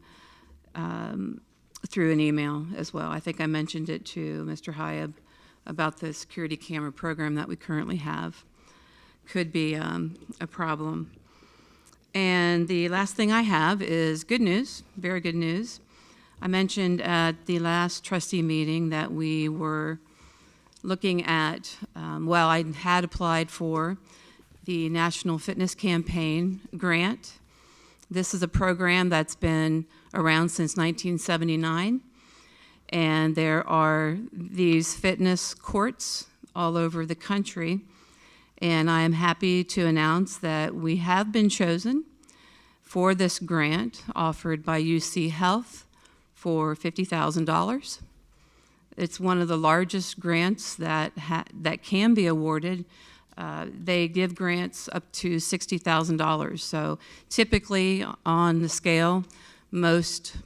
through an email as well. I think I mentioned it to Mr. Hayab about the security camera program that we currently have. Could be a problem. And the last thing I have is good news, very good news. I mentioned at the last trustee meeting that we were looking at, I had applied for the National Fitness Campaign grant. This is a program that's been around since 1979. And there are these fitness courts all over the country. And I am happy to announce that we have been chosen for this grant offered by UC Health for $50,000. It's one of the largest grants that can be awarded. They give grants up to $60,000. So typically on the scale, most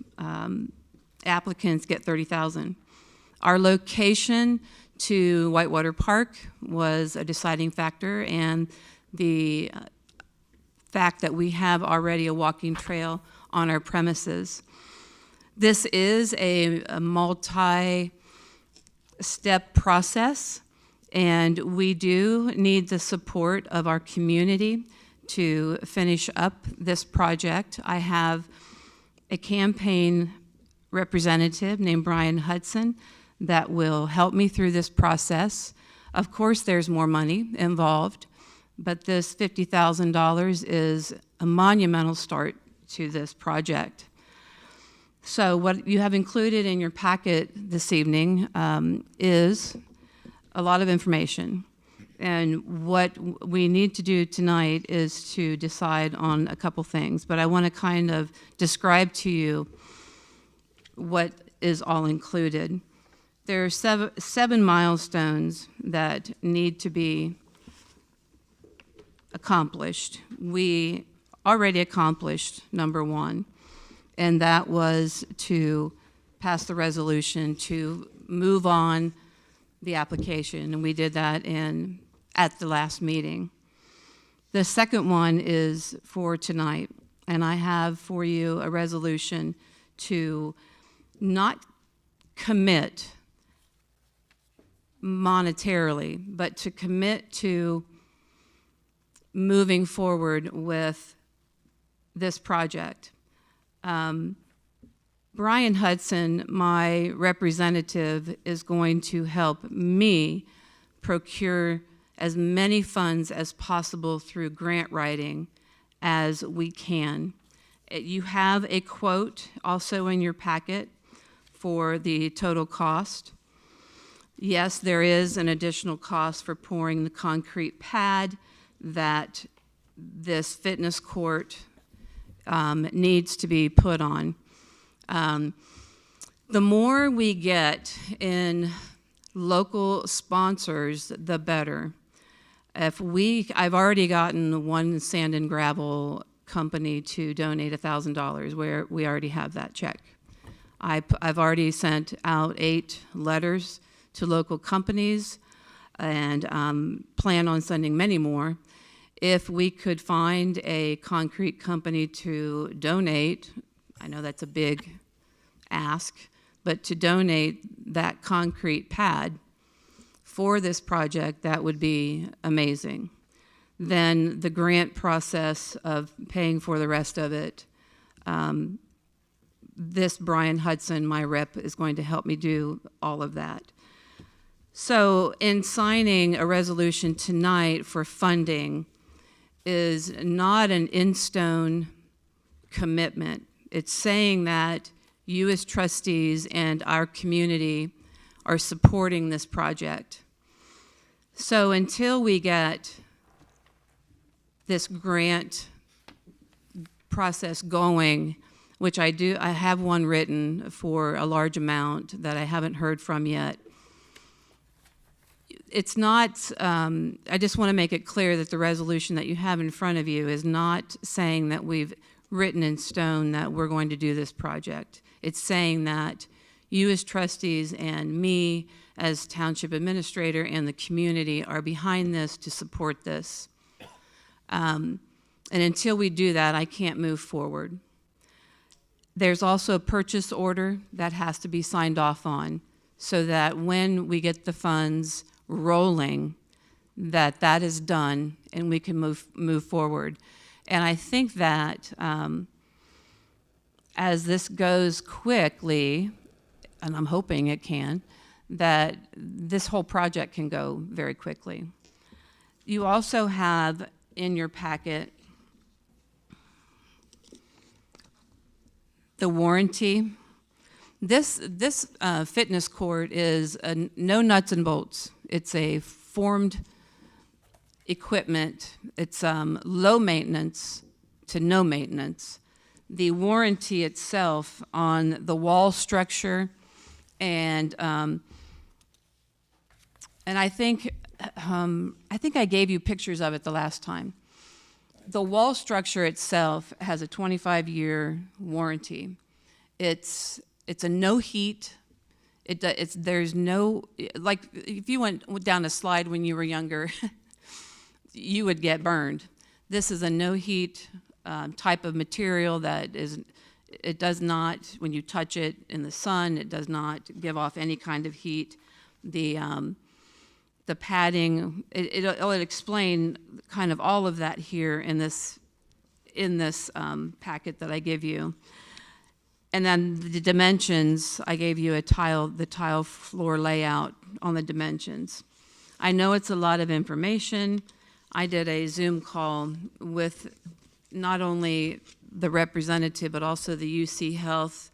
applicants get $30,000. Our location to Whitewater Park was a deciding factor, and the fact that we have already a walking trail on our premises. This is a multi-step process, and we do need the support of our community to finish up this project. I have a campaign representative named Brian Hudson that will help me through this process. Of course, there's more money involved, but this $50,000 is a monumental start to this project. So what you have included in your packet this evening is a lot of information. And what we need to do tonight is to decide on a couple things, but I want to kind of describe to you what is all included. There are seven milestones that need to be accomplished. We already accomplished number one, and that was to pass the resolution to move on the application, and we did that at the last meeting. The second one is for tonight, and I have for you a resolution to not commit monetarily, but to commit to moving forward with this project. Brian Hudson, my representative, is going to help me procure as many funds as possible through grant writing as we can. You have a quote also in your packet for the total cost. Yes, there is an additional cost for pouring the concrete pad that this fitness court needs to be put on. The more we get in local sponsors, the better. I've already gotten one sand and gravel company to donate $1,000, where we already have that check. I've already sent out 8 letters to local companies and plan on sending many more. If we could find a concrete company to donate, I know that's a big ask, but to donate that concrete pad for this project, that would be amazing. Then the grant process of paying for the rest of it, this Brian Hudson, my rep, is going to help me do all of that. So in signing a resolution tonight for funding is not an in-stone commitment. It's saying that you as trustees and our community are supporting this project. So until we get this grant process going, which I have one written for a large amount that I haven't heard from yet. It's not, I just want to make it clear that the resolution that you have in front of you is not saying that we've written in stone that we're going to do this project. It's saying that you as trustees and me as township administrator and the community are behind this to support this. And until we do that, I can't move forward. There's also a purchase order that has to be signed off on so that when we get the funds rolling, that is done and we can move forward. And I think that as this goes quickly, and I'm hoping it can, that this whole project can go very quickly. You also have in your packet the warranty. This fitness court is no nuts and bolts. It's a formed equipment. It's low maintenance to no maintenance. The warranty itself on the wall structure and I think I gave you pictures of it the last time. The wall structure itself has a 25-year warranty. It's a no heat, There's no, like, if you went down a slide when you were younger, you would get burned. This is a no heat type of material that it does not, when you touch it in the sun, it does not give off any kind of heat. The padding, it'll explain kind of all of that here in this packet that I give you. And then the dimensions, I gave you the tile floor layout on the dimensions. I know it's a lot of information. I did a Zoom call with not only the representative, but also the UC Health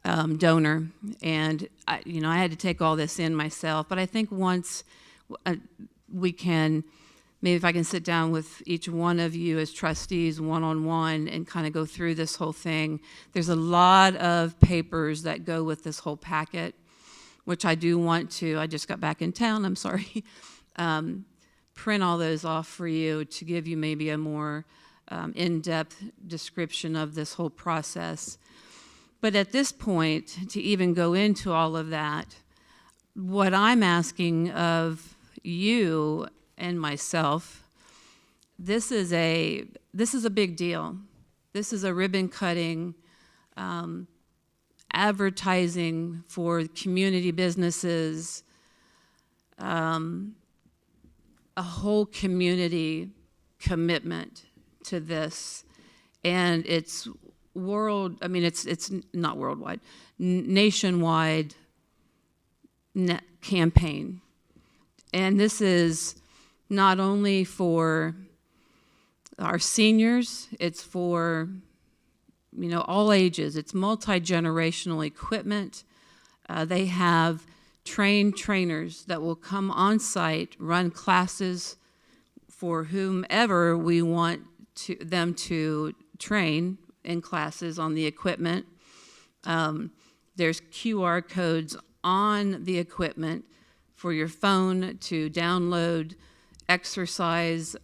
donor. And I had to take all this in myself. But I think once we can, maybe if I can sit down with each one of you as trustees one-on-one and kind of go through this whole thing. There's a lot of papers that go with this whole packet, which I do want to, I just got back in town, I'm sorry, print all those off for you to give you maybe a more in-depth description of this whole process. But at this point, to even go into all of that, what I'm asking of you and myself, this is a big deal. This is a ribbon cutting, advertising for community businesses, a whole community commitment to this, and it's it's not worldwide, nationwide campaign. And this is not only for our seniors, it's for, all ages. It's multi-generational equipment. They have trained trainers that will come on site, run classes for whomever we want them to train in classes on the equipment. There's QR codes on the equipment for your phone to download exercise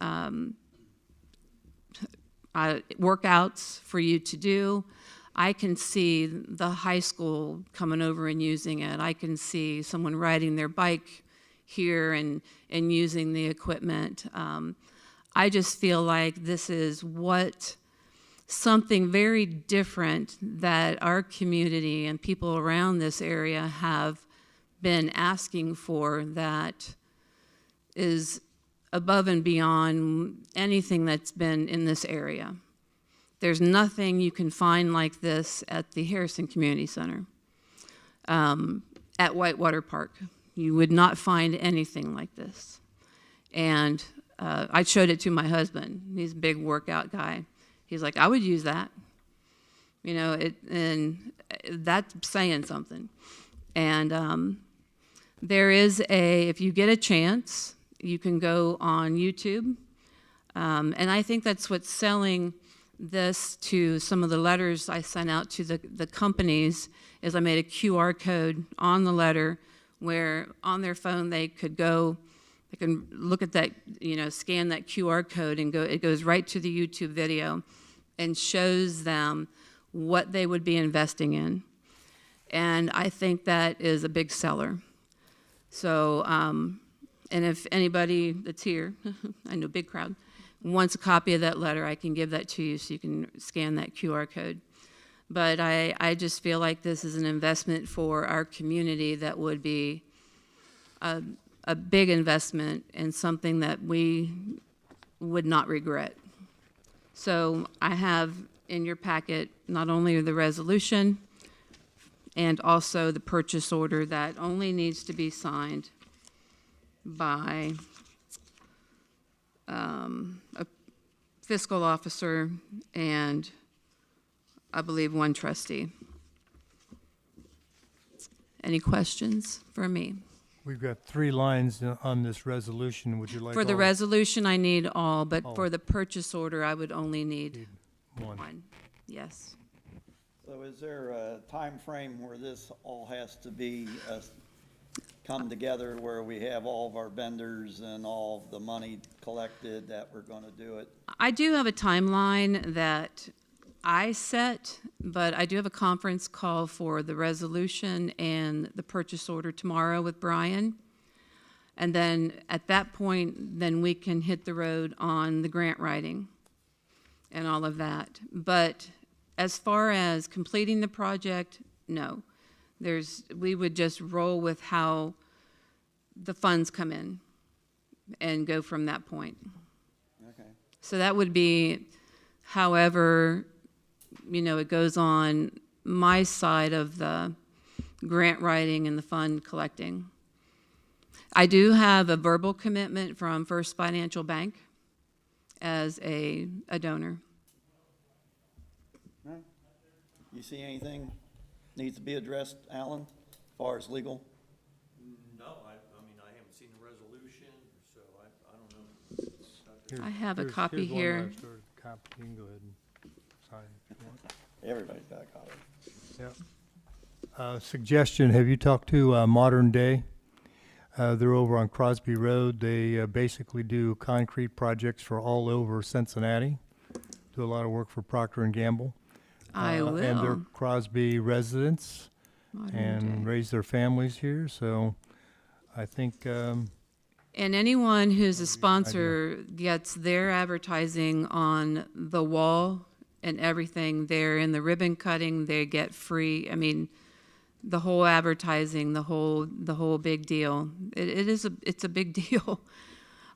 workouts for you to do. I can see the high school coming over and using it. I can see someone riding their bike here and using the equipment. I just feel like this is something very different that our community and people around this area have been asking for, that is above and beyond anything that's been in this area. There's nothing you can find like this at the Harrison Community Center, at Whitewater Park. You would not find anything like this. And I showed it to my husband. He's a big workout guy. He's like, I would use that. And that's saying something. And there is if you get a chance, you can go on YouTube. And I think that's what's selling this to some of the letters I sent out to the companies, is I made a QR code on the letter where on their phone they could go, they can look at that, scan that QR code and it goes right to the YouTube video and shows them what they would be investing in. And I think that is a big seller. So, and if anybody that's here, I know big crowd, wants a copy of that letter, I can give that to you so you can scan that QR code. But I just feel like this is an investment for our community that would be a big investment and something that we would not regret. So I have in your packet not only the resolution and also the purchase order that only needs to be signed by a fiscal officer and I believe one trustee. Any questions for me? We've got 3 lines on this resolution. Would you like For the all? resolution, I need all, but All. for the purchase order, I would only need One. one. Yes. So is there a time frame where this all has to be come together, where we have all of our vendors and all of the money collected that we're going to do it? I do have a timeline that I set, but I do have a conference call for the resolution and the purchase order tomorrow with Brian. And then at that point, then we can hit the road on the grant writing and all of that. But as far as completing the project, no. We would just roll with how the funds come in and go from that point. Okay. So that would be however, it goes on my side of the grant writing and the fund collecting. I do have a verbal commitment from First Financial Bank as a donor. All right. You see anything needs to be addressed, Alan, as far as legal? No, I mean, I haven't seen the resolution, so I don't know. I have a Here's- copy here's one here. last order copy. You can go ahead and sign it if you want. Everybody's got a copy. Yeah. Suggestion, have you talked to Modern Day? They're over on Crosby Road. They basically do concrete projects for all over Cincinnati. Do a lot of work for Procter & Gamble. I will. And they're Crosby residents Modern and Day. raise their families here, so I think, And anyone who's a sponsor gets their advertising on the wall and everything. They're in the ribbon cutting, they get free. I mean, the whole advertising, the whole big deal. It's a big deal.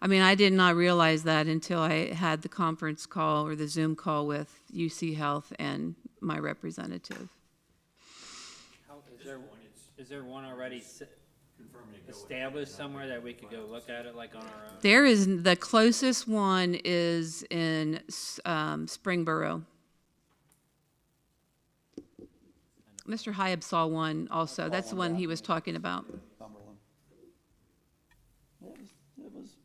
I mean, I did not realize that until I had the conference call or the Zoom call with UC Health and my representative. Is there one already established somewhere that we could go look at it like on our own? There is, the closest one is in Springboro. Mr. Hyab saw one also. That's the one he was talking about. Cumberland. It was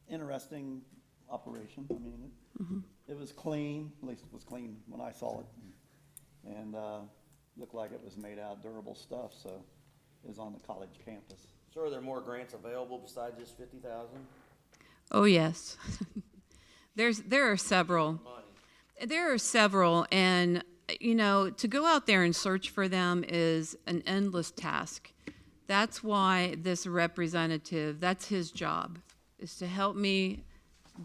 interesting operation. I mean, it was clean, at least it was clean when I saw it. And looked like it was made out of durable stuff, so it was on the college campus. So are there more grants available besides just 50,000? Oh, yes. There are several. There are several, and to go out there and search for them is an endless task. That's why this representative, that's his job, is to help me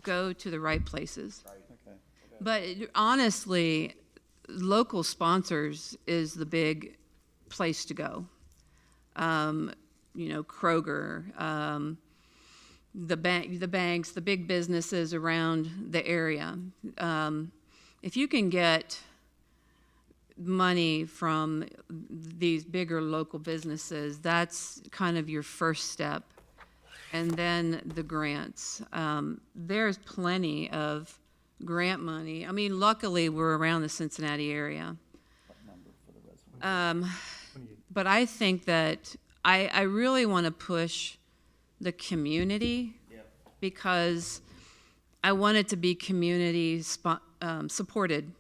go to the right places. Okay. But honestly, local sponsors is the big place to go. Kroger, the banks, the big businesses around the area. If you can get money from these bigger local businesses, that's kind of your first step. And then the grants. There's plenty of grant money. I mean, luckily, we're around the Cincinnati area. But I think that I really want to push the community because I want it to be community supported.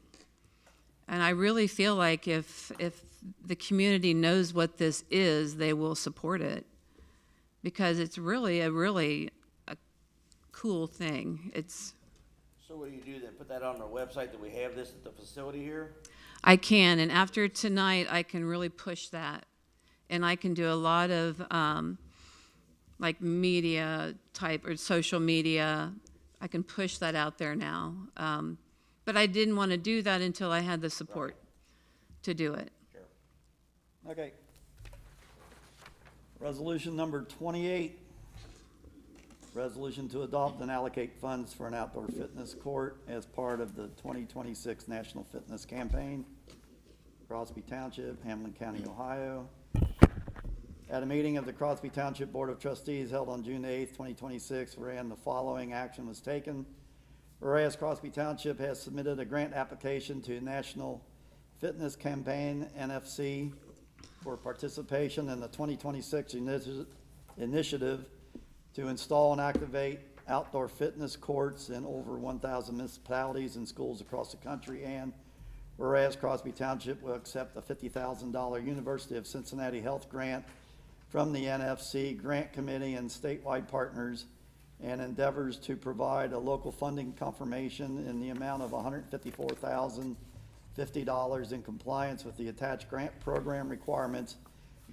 And I really feel like if the community knows what this is, they will support it because it's really a cool thing. So what do you do then? Put that on our website that we have this at the facility here? I can, and after tonight, I can really push that. And I can do a lot of like media type or social media. I can push that out there now. But I didn't want to do that until I had the support to do it. Okay. Resolution number 28. Resolution to adopt and allocate funds for an outdoor fitness court as part of the 2026 National Fitness Campaign. Crosby Township, Hamilton County, Ohio. At a meeting of the Crosby Township Board of Trustees held on June 8th, 2026, wherein the following action was taken. Whereas Crosby Township has submitted a grant application to National Fitness Campaign, NFC, for participation in the 2026 initiative to install and activate outdoor fitness courts in over 1,000 municipalities and schools across the country. And whereas Crosby Township will accept a $50,000 University of Cincinnati Health grant from the NFC Grant Committee and statewide partners, and endeavors to provide a local funding confirmation in the amount of $154,050 $50 in compliance with the attached grant program requirements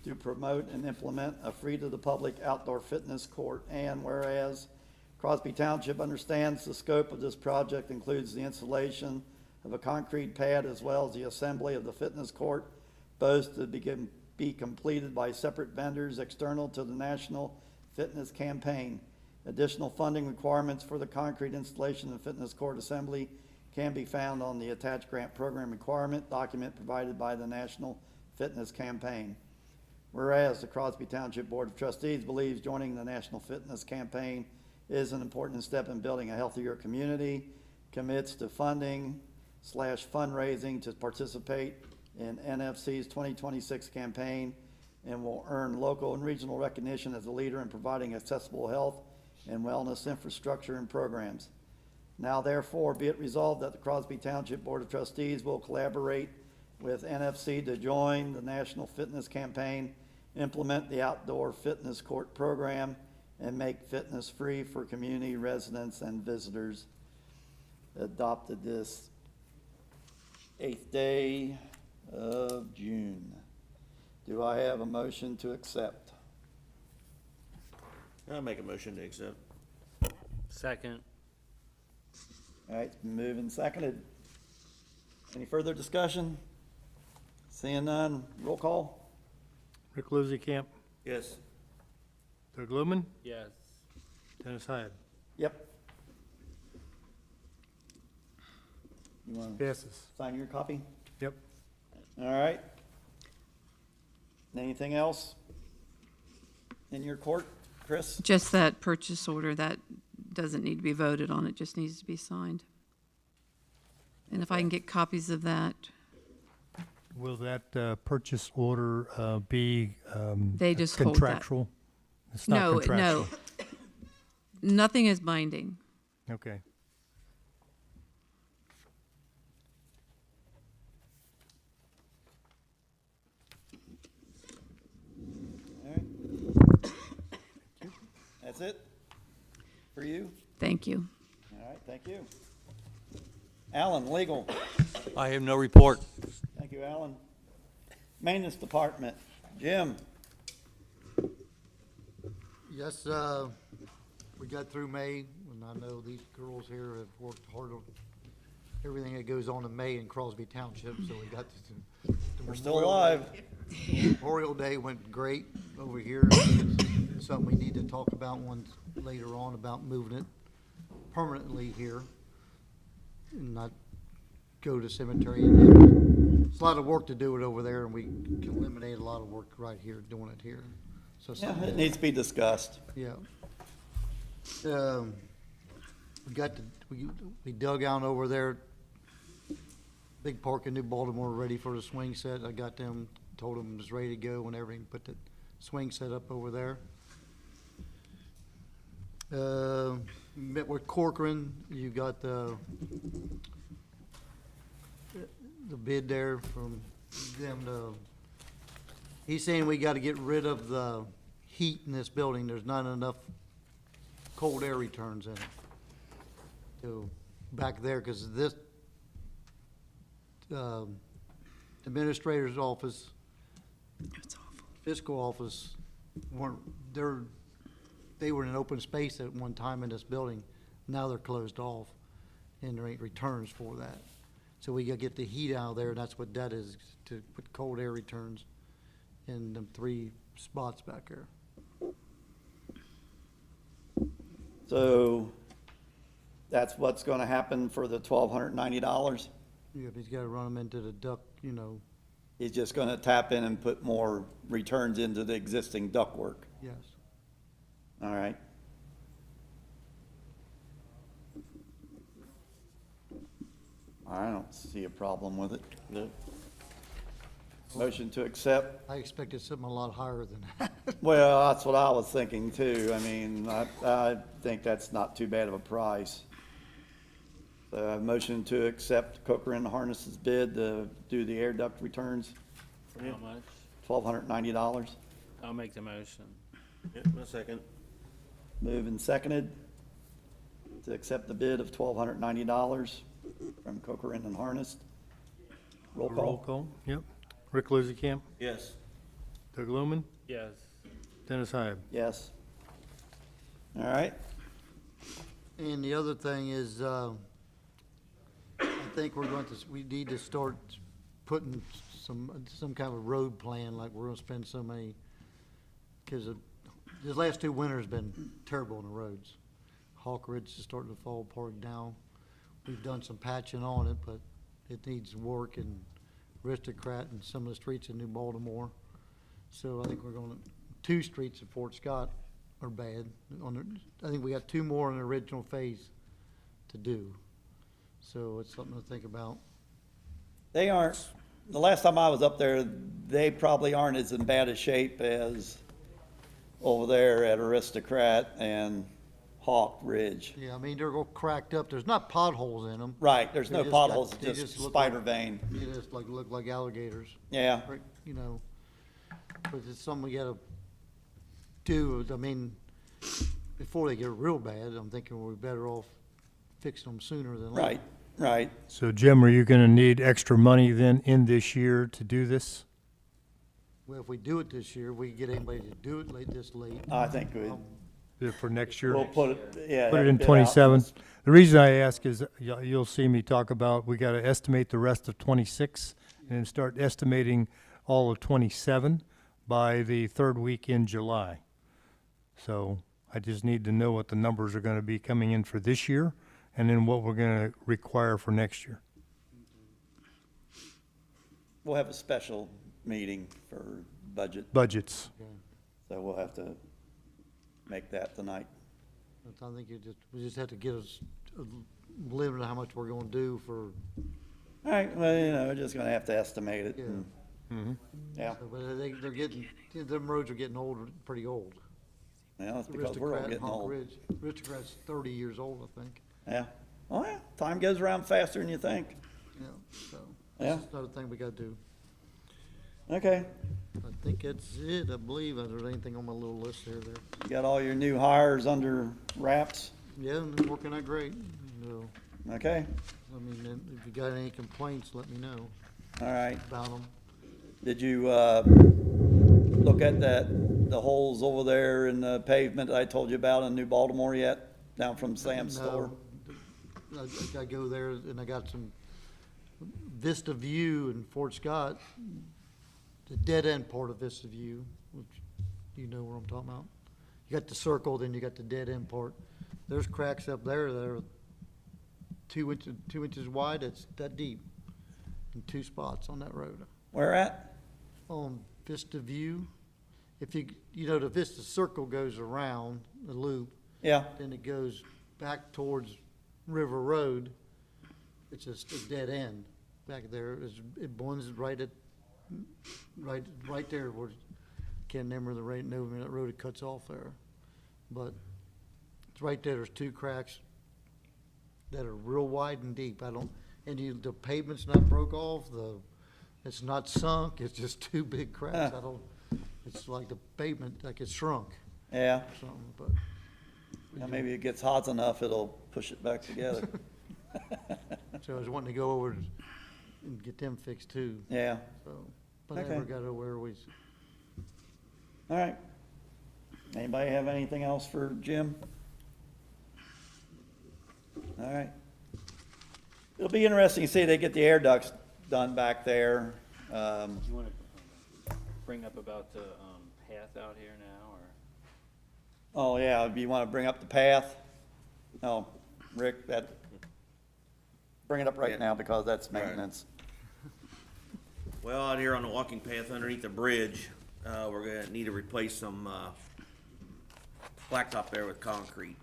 to promote and implement a free-to-the-public outdoor fitness court. And whereas Crosby Township understands the scope of this project includes the installation of a concrete pad as well as the assembly of the fitness court, both to be completed by separate vendors external to the National Fitness Campaign. Additional funding requirements for the concrete installation and fitness court assembly can be found on the attached grant program requirement document provided by the National Fitness Campaign. Whereas the Crosby Township Board of Trustees believes joining the National Fitness Campaign is an important step in building a healthier community, commits to funding/fundraising to participate in NFC's 2026 campaign, and will earn local and regional recognition as a leader in providing accessible health and wellness infrastructure and programs. Now therefore be it resolved that the Crosby Township Board of Trustees will collaborate with NFC to join the National Fitness Campaign, implement the outdoor fitness court program, and make fitness free for community residents and visitors. Adopted this 8th day of June. Do I have a motion to accept? I'll make a motion to accept. Second. All right, it's been moved and seconded. Any further discussion? Seeing none, roll call. Rick Luzikamp, Yes. Doug Lumen, Yes. Dennis Hyde. Yep. You want to Passes. sign your copy? Yep. All right. Anything else in your court, Chris? Just that purchase order, that doesn't need to be voted on, it just needs to be signed. And if I can get copies of that, Will that purchase order be They just hold that. contractual? It's not no, contractual. nothing is binding. Okay. All right. That's it for you? Thank you. All right, thank you. Alan, legal. I have no report. Thank you, Alan. Maintenance Department, Jim. Yes, we got through May, and I know these girls here have worked hard on everything that goes on in May in Crosby Township, so we got to. We're still alive. Memorial Day went great over here. It's something we need to talk about once later on about moving it permanently here and not go to cemetery. And it's a lot of work to do it over there, and we can eliminate a lot of work right here, doing it here. So Yeah, something- it needs to be discussed. yeah. We dug out over there, big park in New Baltimore, ready for the swing set. I got them, told them it was ready to go and everything, put the swing set up over there. Met with Corcoran, you got the bid there from them he's saying we gotta get rid of the heat in this building. There's not enough cold air returns in it. So, back there, cause this, administrator's office, It's awful. fiscal office they were in an open space at one time in this building. Now they're closed off and there ain't returns for that. So we gotta get the heat out of there, and that's what that is, to put cold air returns in them 3 spots back there. So that's what's gonna happen for the $1,290? Yeah, he's gotta run them into the duct, He's just gonna tap in and put more returns into the existing ductwork. yes. All right. I don't see a problem with it. Motion to accept. I expected something a lot higher than that. Well, that's what I was thinking too. I mean, I think that's not too bad of a price. Motion to accept Cochran Harness's bid to do the air duct returns, How much? $1,290. I'll make the motion. Yep, a second. Moved and seconded to accept the bid of $1,290 from Cochran and Harness. Roll Roll call. call, yep. Rick Luzikamp, Yes. Doug Lumen, Yes. Dennis Hyde. Yes. All right. And the other thing is, I think we need to start putting some kind of road plan, like we're gonna spend so many, because these last 2 winters been terrible on the roads. Hawk Ridge is starting to fall apart now. We've done some patching on it, but it needs work, and Aristocrat and some of the streets in New Baltimore. So I think 2 streets in Fort Scott are bad. I think we got 2 more in the original phase to do. So it's something to think about. They aren't, the last time I was up there, they probably aren't as in bad a shape as over there at Aristocrat and Hawk Ridge. Yeah, I mean, they're all cracked up. There's not potholes in them. Right, there's They no just got- potholes, they it's just just look spider like- vein. They just look like alligators. Yeah, Right, you know, but it's something we gotta do. I mean, before they get real bad, I'm thinking we're better off fixing them sooner than later. right, right. So Jim, are you gonna need extra money then in this year to do this? Well, if we do it this year, we can get anybody to do it this late. I think For next year? we'll put it, yeah. Put it have in bid out. 27. The reason I ask is you'll see me talk about, we gotta estimate the rest of 26 and then start estimating all of 27 by the 3rd week in July. So I just need to know what the numbers are gonna be coming in for this year and then what we're gonna require for next year. We'll have a special meeting for budget, Budgets. so we'll have to make that tonight. But I think we just have to get us a limit of how much we're gonna do for, All right, well, we're just gonna have to estimate it. Yeah. and- Yeah, but they're getting, them roads are getting old, pretty old. well, it's because we're all Aristocrat and getting Hawk old. Ridge. Aristocrat's 30 years old, I think. Yeah. Oh, yeah, time goes around faster than you think. Yeah, so Yeah. that's another thing we gotta do. Okay, I think that's it, I believe. There's anything on my little list here there. you got all your new hires under wraps? Yeah, and they're working out great. No, Okay, I mean, and if you got any complaints, let me know all right. about them. Did you, look at the holes over there in the pavement that I told you about in New Baltimore yet? Down from Sam's store? I go there and I got some Vista View in Fort Scott, the dead end part of Vista View, which you know where I'm talking about. You got the circle, then you got the dead end part. There's cracks up there that are 2 inches wide. It's that deep in 2 spots on that road. Where at? On Vista View, if the Vista Circle goes around the loop, Yeah, then it goes back towards River Road. It's just a dead end back there. It blends right there where, can't remember know when that road it cuts off there. But it's right there. There's 2 cracks that are real wide and deep. The pavement's not broke off, it's not sunk, it's just 2 big cracks. It's like the pavement, like it's shrunk yeah. or something, but. Now, maybe it gets hot enough, it'll push it back together. So I was wanting to go over and get them fixed too, Yeah, so, but I Okay. never got over we. all right. Anybody have anything else for Jim? All right. It'll be interesting to see they get the air ducts done back there. You wanna bring up about the, path out here now, or? Oh, yeah, do you want to bring up the path? No, Rick, bring it up right now because that's maintenance. Well, out here on the walking path underneath the bridge, we're gonna need to replace some, blacktop there with concrete.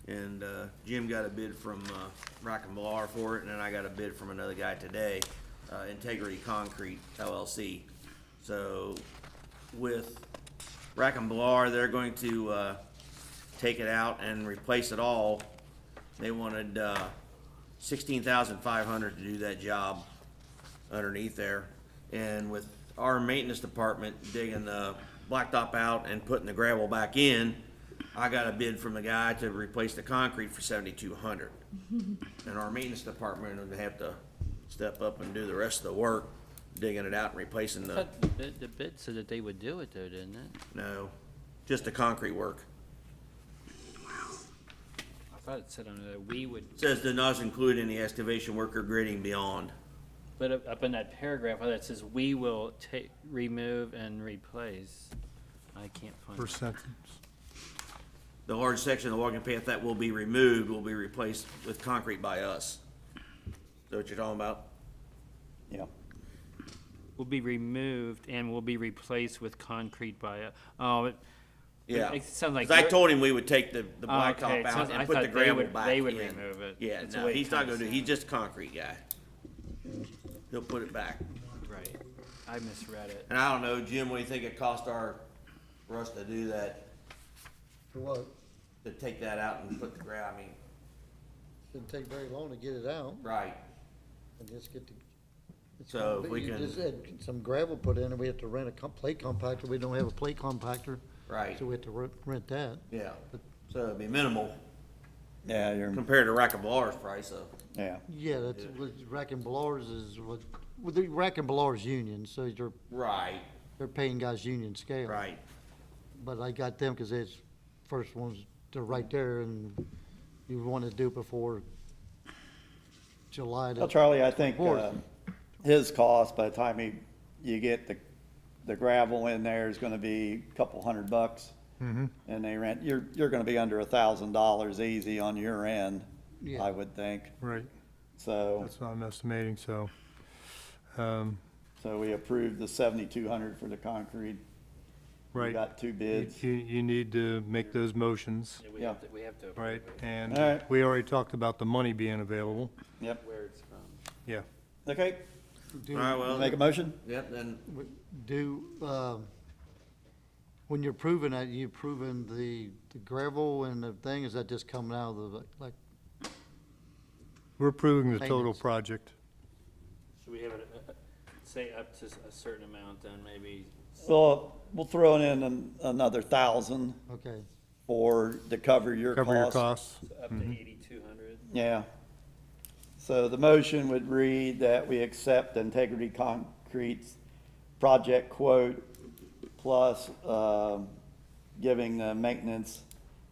And, Jim got a bid from, Rack and Blar for it, and then I got a bid from another guy today, Integrity Concrete LLC. So with Rack and Blar, they're going to, take it out and replace it all. They wanted, 16,500 to do that job underneath there. And with our maintenance department digging the blacktop out and putting the gravel back in, I got a bid from the guy to replace the concrete for 7,200. And our maintenance department would have to step up and do the rest of the work, digging it out and replacing I the, thought the bid said that they would do it though, didn't it? no, just the concrete work. I thought it said on there we would, It says does not include any excavation work or grading beyond. but up in that paragraph, I thought it says we will remove and replace. I can't find First it. sentence. The large section of the walking path that will be removed will be replaced with concrete by us. Is that what you're talking about? Yeah. Will be removed and will be replaced with concrete by, oh, Yeah. it sounds like. 'Cause I you're- told him we would take the Oh, blacktop okay. It out sounds- I and put the thought they gravel would- back they would in. remove it. Yeah, That's the no, way it he's not kinda gonna do, he's sounds. just a concrete guy. He'll put it back. Right, I misread it. And I don't know, Jim, what do you think it cost for us to do that, For what? to take that out and put the I mean, Shouldn't take very long to get it out right, and just get the. it's So gonna if we be- you can- just had some gravel put in and we have to rent a plate compactor. We don't have a plate compactor. right, So we have to rent that. yeah. So it'd be minimal Yeah, you're, compared to Rack and Blar's price, so. yeah. Yeah, that's what Rack and Blar's is what, well, the Rack and Blar's union, so Right, they're paying guys union scale. right. But I got them because it's first ones, they're right there and you want to do it before July. Well, Charlie, I think, Fourth. his cost, by the time you get the gravel in there is gonna be a couple $100. And they rent, you're gonna be under $1,000 easy on your end, Yeah. I would think. Right, So, that's what I'm estimating, so, so we approved the 7,200 for the concrete. We right. got 2 bids. You need to make those motions, Yeah, Yeah. we have to. approve right? it, And All right. we already talked about the money being available, Yep. Where it's from. yeah. Okay, Do- All right, well, make a motion? yep, then, When you're proving that, you proving the gravel and the thing, is that just coming out of the, like, We're approving the total Maintenance. project. Should we have it, say up to a certain amount then maybe? So we'll throw in another 1,000 okay, to cover your costs. Cover your costs. Up to 8,200. Yeah. So the motion would read that we accept Integrity Concrete's project quote plus giving the maintenance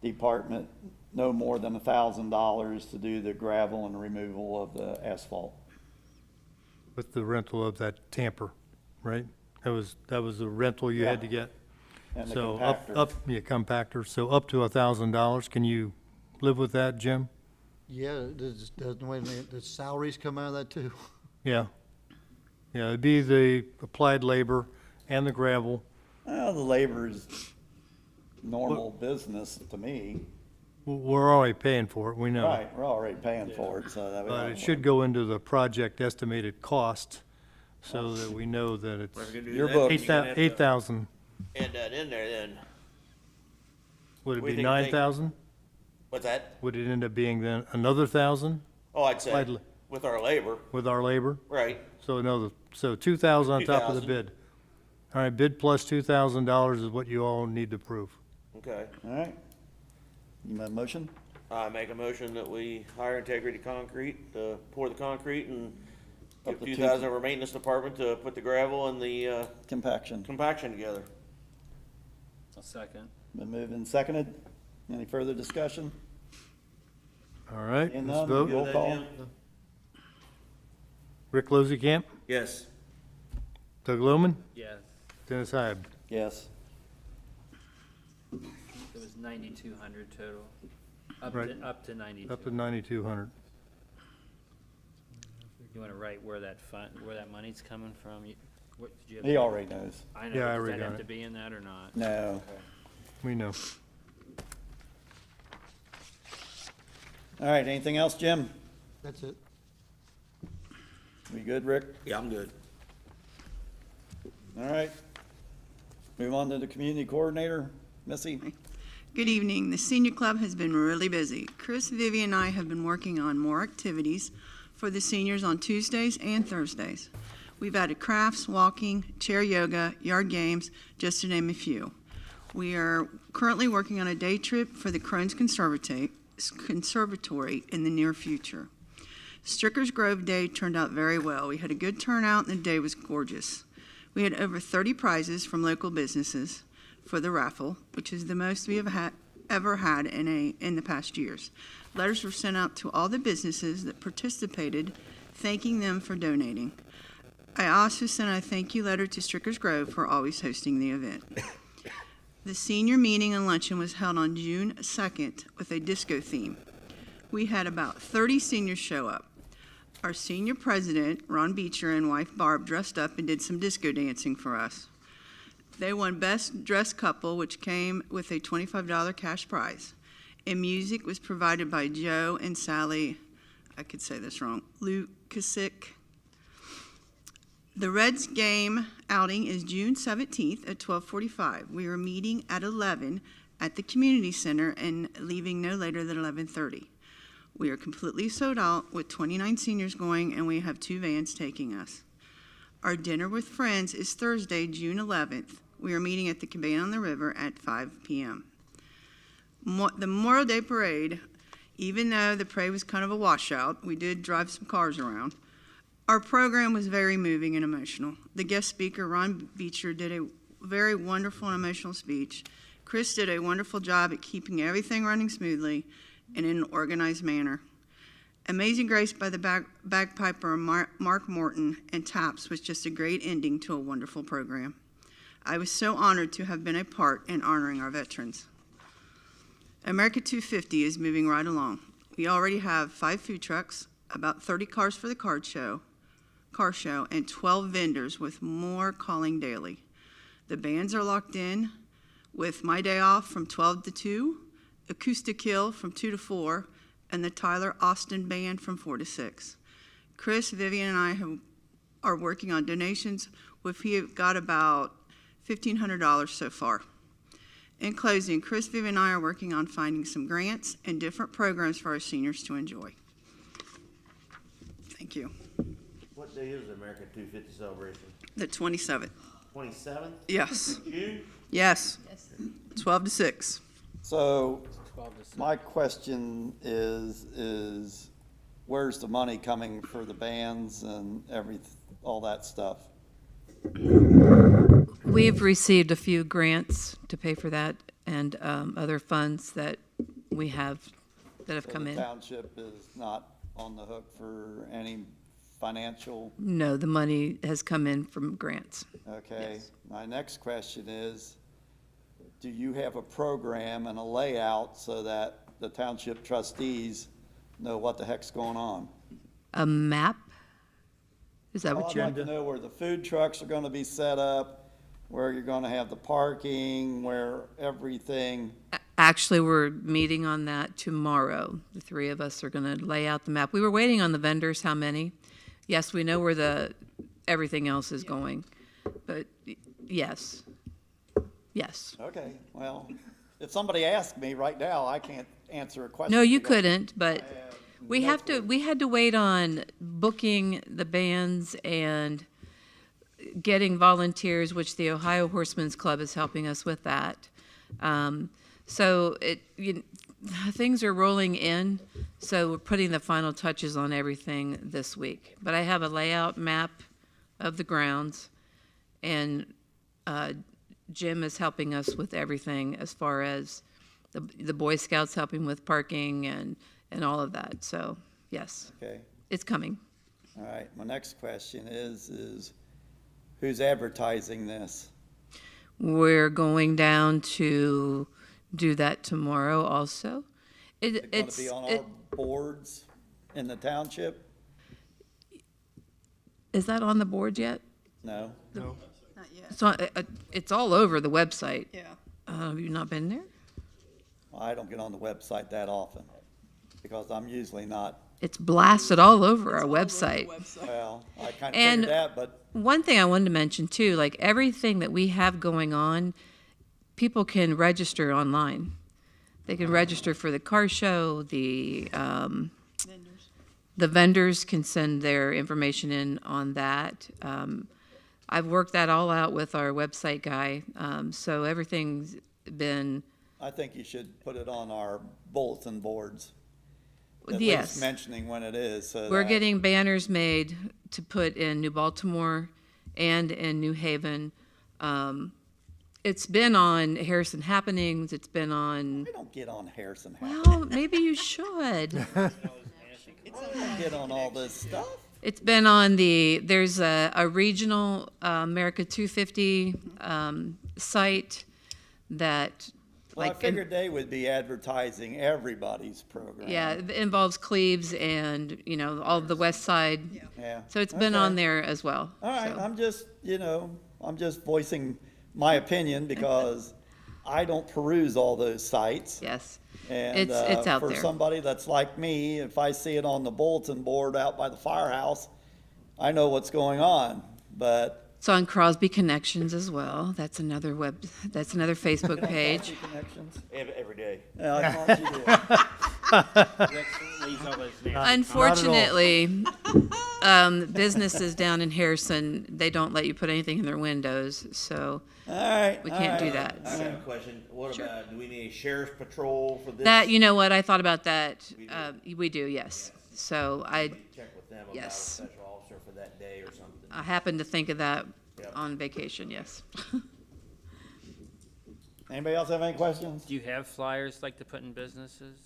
department no more than $1,000 to do the gravel and removal of the asphalt. With the rental of that tamper, right? That was the rental you had to get. And the So compactor. compactor, so up to $1,000. Can you live with that, Jim? yeah, wait a minute, does salaries come out of that too? Yeah. Yeah, it'd be the applied labor and the gravel. Well, the labor is normal business to me. We're already paying for it, we know. Right, we're already paying for it, so that we But don't. it should go into the project estimated cost so that we know that it's if we're gonna do Your that, book. you're gonna have to 8,000. Add that in there then. Would it What do be you think? 9,000? What's that? Would it end up being then another 1,000 Oh, I'd say, Applied- with our labor, with our labor? right, So 2,000 on top of the 2,000. bid. All right, bid plus $2,000 is what you all need to prove. okay. All right. You made a motion? I make a motion that we hire Integrity Concrete to pour the concrete and give Up to 2,000 of our maintenance department to put the gravel and the, Compaction. compaction together. A second. Been moved and seconded. Any further discussion? All right, Seeing let's none, vote. roll call. Jim? Rick Lozikamp, Yes. Doug Lohman, Yes, Dennis Hyde. Yes. it was 9,200 total. Up Right. to, up to 92. Up to 9,200. You wanna write where that where that money's coming from? What, did you have? He already knows. I know, Yeah, I does already that got have it. to be in that or not? No. Okay. We know. All right, anything else, Jim? That's it. We good, Rick? Yeah, I'm good. All right. Move on to the community coordinator, Missy. Good evening. The senior club has been really busy. Chris, Vivian, and I have been working on more activities for the seniors on Tuesdays and Thursdays. We've added crafts, walking, chair yoga, yard games, just to name a few. We are currently working on a day trip for the Crohn's Conservatory in the near future. Strickers Grove Day turned out very well. We had a good turnout and the day was gorgeous. We had over 30 prizes from local businesses for the raffle, which is the most we have ever had in the past years. Letters were sent out to all the businesses that participated, thanking them for donating. I also sent a thank you letter to Strickers Grove for always hosting the event. The senior meeting and luncheon was held on June 2nd with a disco theme. We had about 30 seniors show up. Our senior president, Ron Beecher, and wife Barb dressed up and did some disco dancing for us. They won Best Dressed Couple, which came with a $25 cash prize. And music was provided by Joe and Sally, I could say this wrong, Lukasik. The Reds game outing is June 17th at 12:45. We are meeting at 11 at the community center and leaving no later than 11:30. We are completely sold out with 29 seniors going, and we have 2 vans taking us. Our dinner with friends is Thursday, June 11th. We are meeting at the Cabana on the River at 5 p.m. The Memorial Day Parade, even though the parade was kind of a washout, we did drive some cars around. Our program was very moving and emotional. The guest speaker, Ron Beecher, did a very wonderful and emotional speech. Chris did a wonderful job at keeping everything running smoothly and in an organized manner. Amazing Grace by the bagpiper Mark Morton and Taps was just a great ending to a wonderful program. I was so honored to have been a part in honoring our veterans. America 250 is moving right along. We already have 5 food trucks, about 30 cars for the car show, and 12 vendors with more calling daily. The bands are locked in with My Day Off from 12 to 2, Acoustic Hill from 2 to 4, and the Tyler Austin Band from 4 to 6. Chris, Vivian, and I are working on donations. We've got about $1,500 so far. In closing, Chris, Vivian, and I are working on finding some grants and different programs for our seniors to enjoy. Thank you. What day is the America 250 celebration? The 27th. 27th? Yes. June? Yes. 12 to 6. So my question is where's the money coming for the bands and all that stuff? We've received a few grants to pay for that and other funds that we have that have come The in. township is not on the hook for any financial? No, the money has come in from grants. Okay. Yes. My next question is, do you have a program and a layout so that the township trustees know what the heck's going on? A map? Is that Well, what I'd you're? like to know where the food trucks are going to be set up, where you're going to have the parking, where everything. Actually, we're meeting on that tomorrow. The 3 of us are going to lay out the map. We were waiting on the vendors, how many? Yes, we know where everything else is going, but yes. Yes. Okay, well, if somebody asked me right now, I can't answer a question. No, you because couldn't, but we no have to, clue. we had to wait on booking the bands and getting volunteers, which the Ohio Horsemen's Club is helping us with that. So things are rolling in, so we're putting the final touches on everything this week. But I have a layout map of the grounds, and Jim is helping us with everything as far as the Boy Scouts helping with parking and all of that. So, yes, Okay, it's coming. all right, my next question is who's advertising this? We're going down to do that tomorrow also. Is it going to be on our boards in the township? Is that on the board yet? No? No. Not yet. It's all over the website. Yeah. Have you not been there? Well, I don't get on the website that often because I'm usually not, It's blasted all over our website. well, I kind of And- figured that, but One thing I wanted to mention too, like everything that we have going on, people can register online. They can register for the car show, the vendors can send their information in on that. I've worked that all out with our website guy, so everything's been, I think you should put it on our bulletin boards. at Yes. least mentioning when it is. So We're that- getting banners made to put in New Baltimore and in New Haven. It's been on Harrison Happenings, it's been on, I don't get on Harrison House. well, maybe you should. I don't get on all this stuff. It's been on there's a regional America 250 site that, Well, I like, figured they would be advertising everybody's program. yeah, it involves Cleves and, all of the west side. Yeah. So it's been on Okay. there as well. All right, so. I'm just, I'm just voicing my opinion because I don't peruse all those sites. Yes, And it's out for there. somebody that's like me, if I see it on the bulletin board out by the firehouse, I know what's going on. But It's on Crosby Connections as well. That's another Facebook page. connections, Every day. yeah, I thought you did. Rick leaves all those names. Unfortunately, businesses down in Harrison, they don't let you put anything in their windows, so All right. we all can't do right. that. I got a question. What about, do we need a sheriff's patrol for this? That, you know what, I thought about that. We do. We do, yes. So I Check with them about a Yes. special officer for that day or something. happened to think of that Yep. on vacation, yes. Anybody else have any questions? Do you have flyers like to put in businesses?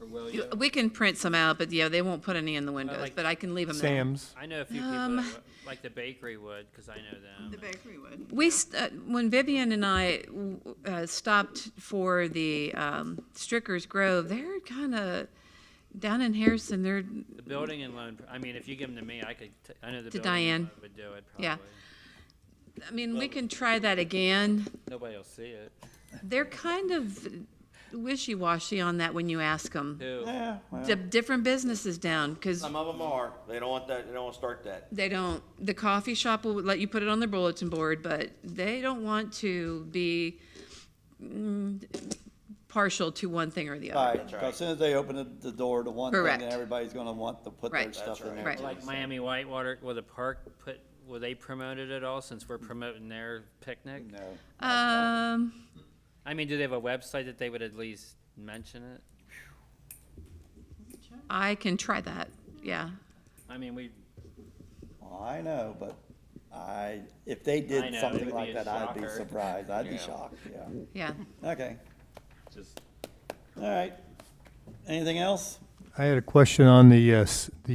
Or will you? We can print some out, but yeah, they won't put any in the windows, like- but I can leave them there. Sam's. I know a few people that like the bakery would, because I know them. The bakery would. When Vivian and I stopped for the Strickers Grove, they're kind of down in Harrison. They're The building and loan, I mean, if you give them to me, I know the To building Diane. and loan would do it probably. Yeah. I mean, we can try that again. Nobody will see it. They're kind of wishy-washy on that when you ask them. Who? Yeah, well, The different businesses down, because Some of them are. They don't want that, they don't want to start that. they don't, the coffee shop will let you put it on their bulletin board, but they don't want to be partial to one thing or the other. right, because as soon as they open the door to one thing, Correct. then everybody's gonna want to put their Right. stuff in there. Right. Like Miami Whitewater, will the park will they promote it at all, since we're promoting their picnic? No. I mean, do they have a website that they would at least mention it? I can try that, yeah. I mean, Well, I know, but if they I did know, it something would be like a that, I'd be shocker. surprised. I'd be Yeah. shocked, yeah. Yeah. Okay, just, all right. Anything else? I had a question on the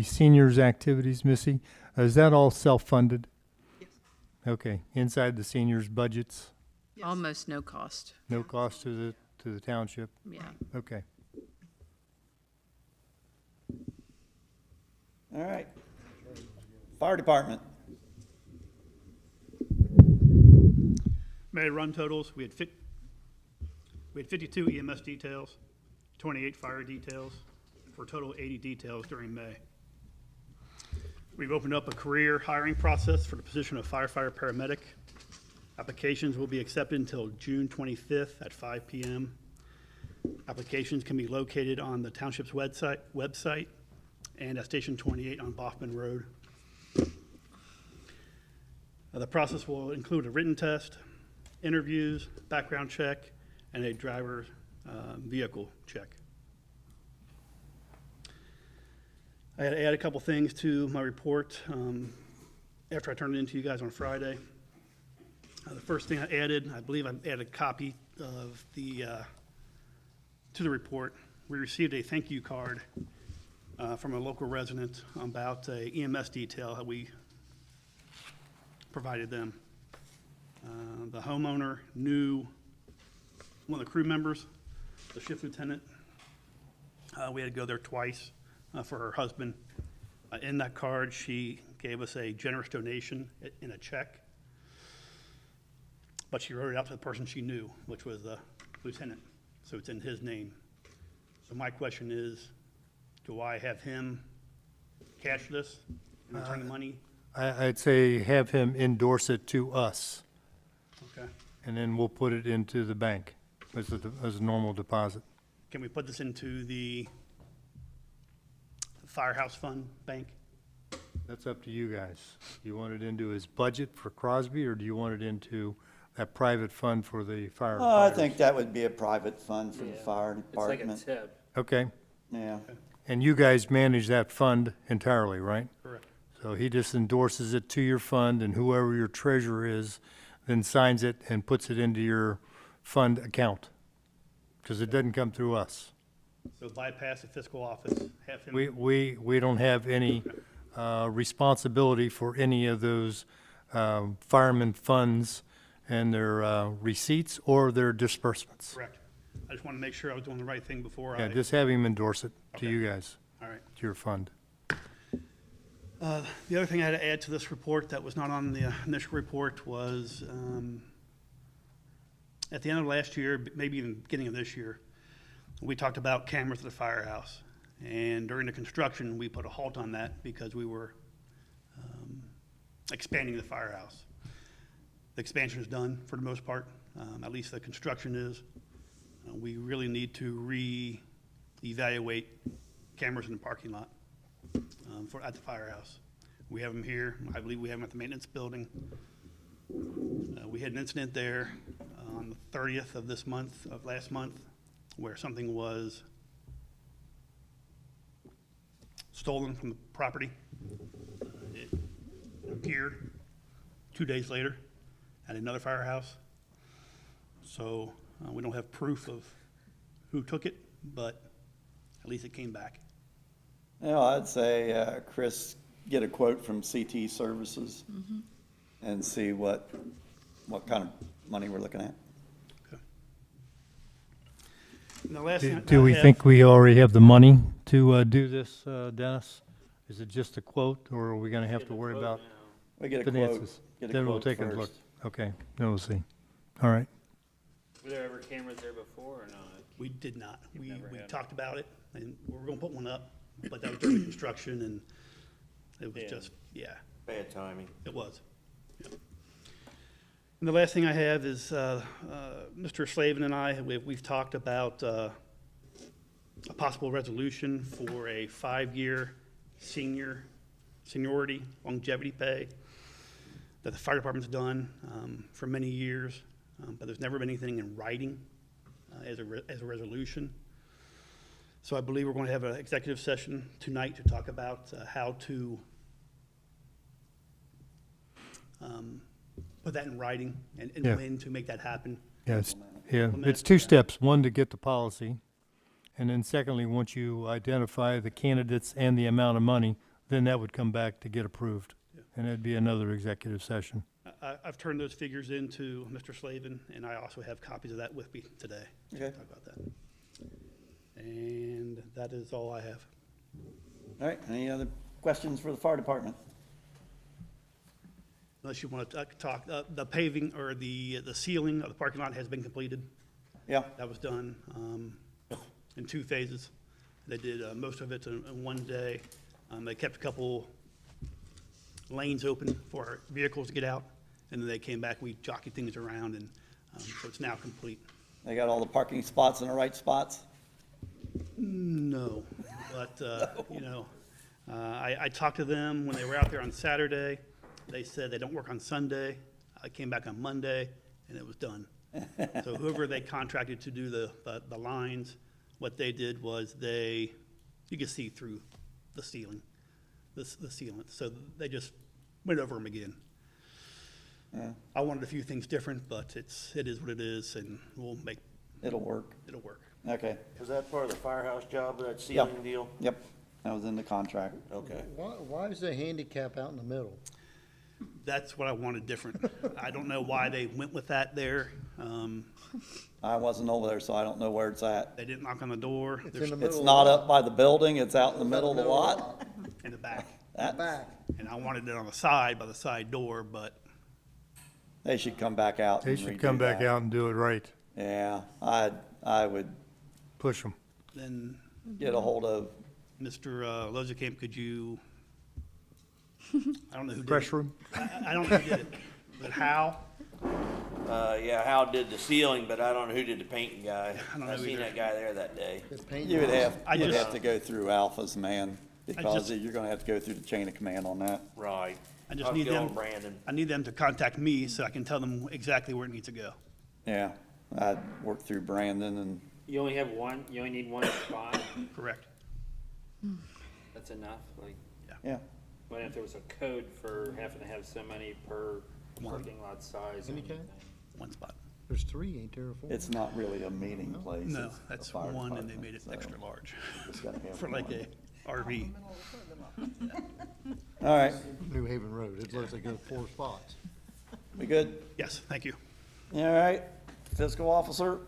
seniors' activities, Missy. Is that all self-funded? Yes. Okay, inside the seniors' budgets? Yes. Almost no cost, No cost to the township? yeah. Okay. All right. Fire department. May run totals, we had 52 EMS details, 28 fire details, for a total of 80 details during May. We've opened up a career hiring process for the position of firefighter paramedic. Applications will be accepted until June 25th at 5 p.m. Applications can be located on the township's website and at Station 28 on Baughman Road. The process will include a written test, interviews, background check, and a driver's vehicle check. I had to add a couple things to my report after I turned it into you guys on Friday. The first thing I added, I believe I added a copy of to the report. We received a thank you card from a local resident about a EMS detail that we provided them. The homeowner knew one of the crew members, the shift lieutenant. We had to go there twice for her husband. In that card, she gave us a generous donation in a check, but she wrote it out to the person she knew, which was the lieutenant, so it's in his name. So my question is, do I have him cash this and return the money? I'd say have him endorse it to us, Okay. and then we'll put it into the bank as a normal deposit. Can we put this into the firehouse fund bank? That's up to you guys. Do you want it into his budget for Crosby, or do you want it into that private fund for the firefighters? I think that would be a private fund for the fire it's like a department. tip. Okay, Yeah. And you guys manage that fund entirely, right? Correct. So he just endorses it to your fund, and whoever your treasurer is then signs it and puts it into your fund account, because it doesn't come through us. So bypass the fiscal office, have him. We don't have any responsibility for any of those fireman funds and their receipts or their disbursements. Correct. I just want to make sure I was doing the right thing before Yeah, I. just have him endorse it to Okay. you guys, All right. to your fund. The other thing I had to add to this report that was not on the initial report was, at the end of last year, maybe even beginning of this year, we talked about cameras at the firehouse. And during the construction, we put a halt on that because we were expanding the firehouse. The expansion is done for the most part, at least the construction is. We really need to re-evaluate cameras in the parking lot at the firehouse. We have them here. I believe we have them at the maintenance building. We had an incident there on the 30th of last month, where something was stolen from the property. It appeared 2 days later at another firehouse. So we don't have proof of who took it, but at least it came back. You know, I'd say, Chris, get a quote from CT Services and see what kind of money we're looking at. Okay. And the last thing Do I we have- think we already have the money to do this, Dennis? Is it just a quote, or are we gonna have to worry about We get a quote. finances? Get a Then we'll quote take a look. first. Okay, then we'll see. All right. Were there ever cameras there before or not? We did not. We never had talked about it, and we were gonna put one up, but that was during the construction, and it was Yeah. just, yeah, Bad timing. it was. Yep. And the last thing I have is, Mr. Slavin and I, we've talked about a possible resolution for a 5-year seniority longevity pay that the fire department's done for many years, but there's never been anything in writing as a resolution. So I believe we're going to have an executive session tonight to talk about how to put that in writing and Yeah. when to make that happen. Yeah, Implement it's it, two yeah. steps. One, to get the policy, and then secondly, once you identify the candidates and the amount of money, then that would come back to get approved. Yeah. And it'd be another executive session. I've turned those figures into Mr. Slavin, and I also have copies of that with me today. Okay. Talk about that. And that is all I have. All right, any other questions for the fire department? Unless you want to talk, the paving or the ceiling of the parking lot has been completed. Yeah, That was done in 2 phases. They did most of it in one day. They kept a couple lanes open for our vehicles to get out, and then they came back, we jockeyed things around, and so it's now complete. they got all the parking spots in the right spots? No, but, you know, I talked to them when they were out there on Saturday. They said they don't work on Sunday. I came back on Monday, and it was done. So whoever they contracted to do the lines, what they did was you could see through the ceiling, the sealant. So they just went over them again. Yeah, I wanted a few things different, but it is what it is, and it'll work. it'll work. Okay, Was that part of the firehouse job, that Yeah. ceiling deal? yep, that was in the contract. Okay. Why is the handicap out in the middle? That's what I wanted different. I don't know why they went with that there. I wasn't over there, so I don't know where it's at. They didn't knock on the door. It's There's in the It's middle. not up by the building, it's out in the middle of the lot? in the back. That, Back. And I wanted it on the side, by the side door, but they should come back out They and should redo come back that. out and do it right. Yeah, I would Push them. then get a hold of, Mr. Lozakamp, could you, I don't know who did it. Pressure 'em. I don't know who did it, but Hal, Yeah, Hal did the ceiling, but I don't know who did the painting guy. I don't know seen either. that guy there that day. The paint you would have, I you'd just- have to go through Alphas, man, because just- you're gonna have to go through the chain of command on that. Right. I just I'll need go them, on Brandon. I need them to contact me so I can tell them exactly where it needs to go. Yeah, I'd work through Brandon and, You only need one spot? Correct. That's enough, like, Yeah. what if there was a code for having to have so many per parking lot size? or Handicap? anything? One spot. There's three, ain't there, or four? It's not really a meeting place. No, it's a that's fire one, and they department, made it so extra large it's gotta have for like one. a RV. All right, New Haven Road, it looks like there's 4 spots. we good? Yes, thank you. All right, fiscal officer?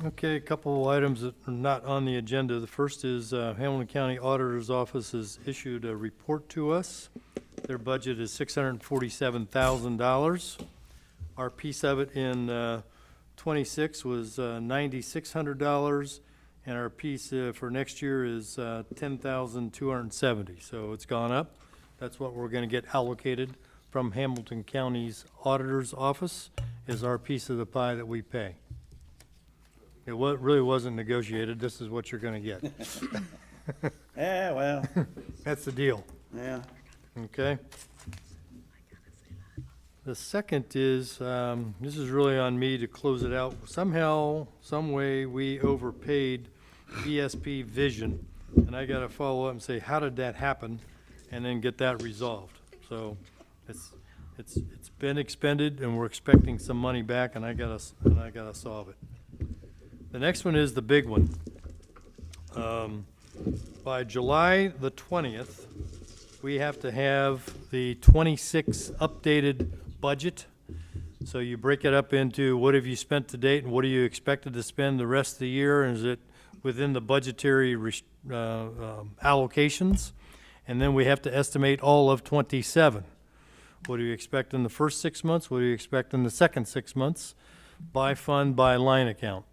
Okay, a couple of items that are not on the agenda. The first is Hamilton County Auditor's Office has issued a report to us. Their budget is $647,000. Our piece of it in 26 was $9,600, and our piece for next year is $10,270. So it's gone up. That's what we're going to get allocated from Hamilton County's Auditor's Office, is our piece of the pie that we pay. It really wasn't negotiated. This is what you're going to get. Yeah, well, That's the deal, yeah. okay? The second is, this is really on me to close it out. Somehow, some way, we overpaid ESP Vision, and I got to follow up and say, how did that happen? And then get that resolved. So it's been expended, and we're expecting some money back, and I gotta solve it. The next one is the big one. By July the 20th, we have to have the 26 updated budget. So you break it up into what have you spent to date and what are you expected to spend the rest of the year? And is it within the budgetary allocations? And then we have to estimate all of 27. What do you expect in the first 6 months? What do you expect in the second 6 months? By fund, by line account.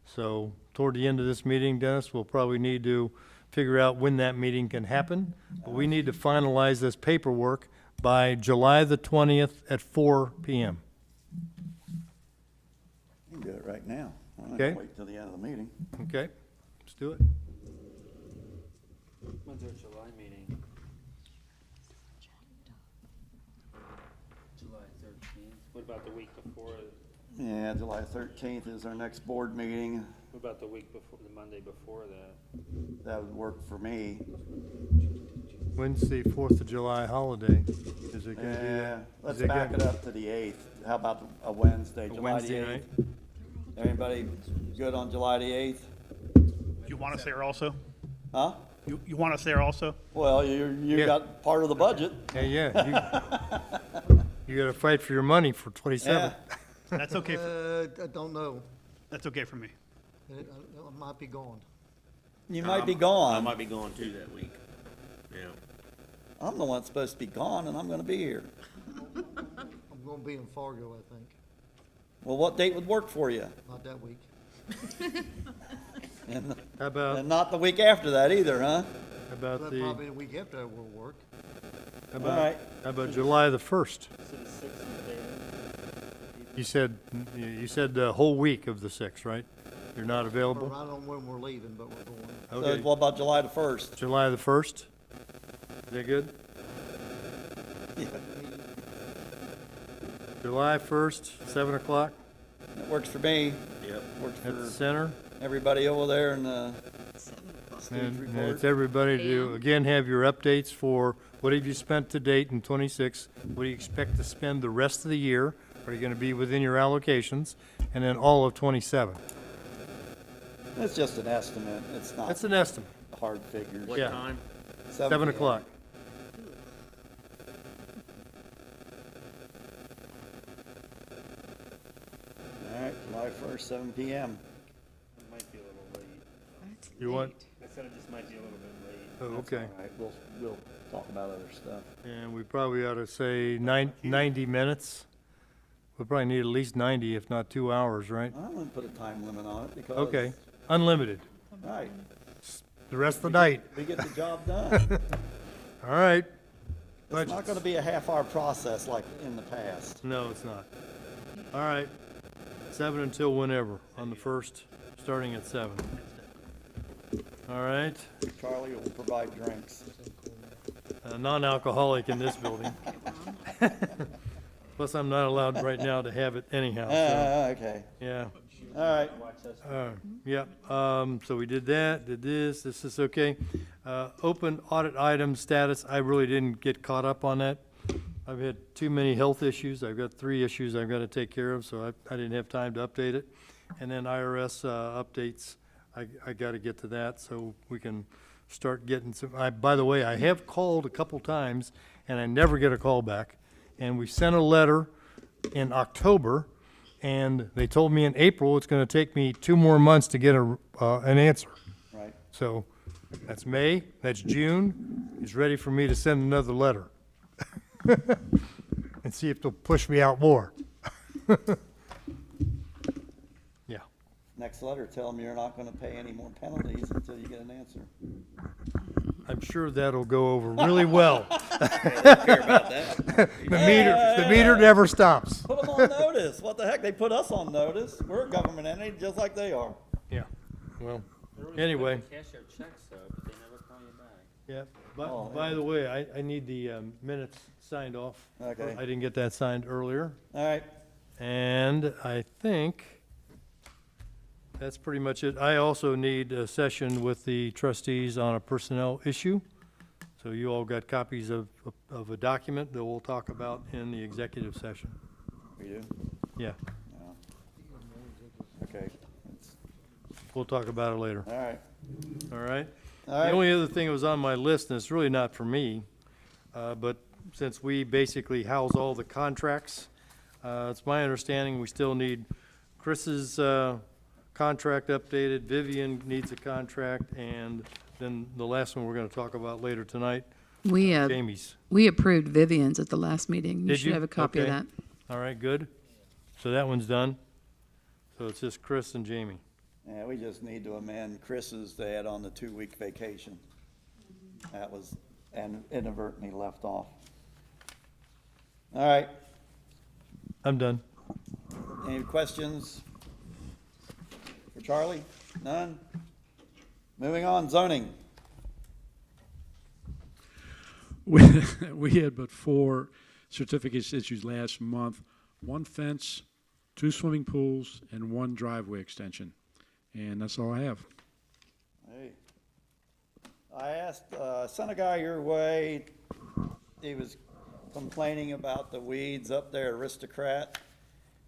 So toward the end of this meeting, Dennis, we'll probably need to figure out when that meeting can happen. But we need to finalize this paperwork by July the 20th at 4 p.m. You can do it right now. I don't have Okay. to wait till the end of the meeting. Okay, let's do it. When's our July meeting? July 13th. What about the week before? Yeah, July 13th is our next board meeting. What about the week before, the Monday before that? That would work for me. When's the 4th of July holiday? Is it gonna do Yeah, that? let's Is it back gonna- it up to the 8th. How about a Wednesday, A July the Wednesday 8th? night? Everybody good on July the 8th? You want us there also? Huh? You want us there also? Well, you Yeah. got part of the budget. Hey, yeah, you gotta fight for your money for 27. Yeah. That's okay, I don't know. that's okay for me. I might be gone. You might be I gone. might be going too that week. Yeah. I'm the one supposed to be gone, and I'm gonna be here. I'm gonna be in Fargo, I think, Well, what date would work for you? not that week. And How about, and not the week after that either, huh? about But the, probably the week after that will work. how All about, right. how about July the 1st? So the 6th is there. You said the whole week of the 6th, right? You're not We're available? right on when we're leaving, but we're going. So Okay, what about July the 1st? July the 1st? Is that good? July 1st, 7 o'clock It works for me. Yep. Works at the for center. everybody over there in the stage And report. it's everybody to, again, have your updates for what have you spent to date in 26? What do you expect to spend the rest of the year? Are you gonna be within your allocations? And then all of 27. It's just an estimate. It's not That's an estimate. hard figures. What Yeah. time? 7 p.m. o'clock. All right, July 1st, 7 p.m. It might be a little late. You want, I said it just might be a little bit late. oh, That's okay. all right. We'll talk about other stuff. And we probably ought to say 90 minutes. We probably need at least 90, if not 2 hours, right? I'm gonna put a time limit on it because. Okay, unlimited, Right, the rest of the night. we get the job done. All right. It's not Budgets. gonna be a half-hour process like in the past. No, it's not. All right, 7 until whenever, on the 1st, starting at 7. All right, Charlie will provide drinks. non-alcoholic in this building. Plus, I'm not allowed right now to have it anyhow, so, Okay. yeah. All right. Yep, so we did that, did this is okay. Open audit item status, I really didn't get caught up on that. I've had too many health issues, I've got 3 issues I've got to take care of, so I didn't have time to update it. And then IRS updates, I got to get to that so we can start getting some, by the way, I have called a couple times and I never get a call back. And we sent a letter in October, and they told me in April it's going to take me 2 more months to get an answer. Right. So that's May, that's June. He's ready for me to send another letter and see if they'll push me out more. Yeah. Next letter, tell them you're not gonna pay any more penalties until you get an answer. I'm sure that'll go over really well. They don't care about that. The meter never stops. Put them on notice. What the heck? They put us on notice. We're a government entity just like they are. Yeah, well, anyway. Cash their checks though, but they never call you back. Yeah, Oh, by the way, I need the minutes signed off. Okay. I didn't get that signed earlier. All right. And I think that's pretty much it. I also need a session with the trustees on a personnel issue. So you all got copies of a document that we'll talk about in the executive session. We do? Yeah, Okay. we'll talk about it later. All right. All right? All right. The only other thing that was on my list, and it's really not for me, but since we basically house all the contracts, it's my understanding we still need Chris's contract updated, Vivian needs a contract, and then the last one we're gonna talk about later tonight, Jamie's. We approved Vivian's at the last meeting. You Did should you? have a copy of Okay. that. All right, good. So that one's done. So it's just Chris and Jamie. Yeah, we just need to amend Chris's to add on the 2-week vacation. That was inadvertently left off. All right. I'm done. Any questions for Charlie? None? Moving on, zoning. We had but 4 certificates issued last month, 1 fence, 2 swimming pools, and 1 driveway extension. And that's all I have. Hey. I sent a guy your way. He was complaining about the weeds up there, Aristocrat.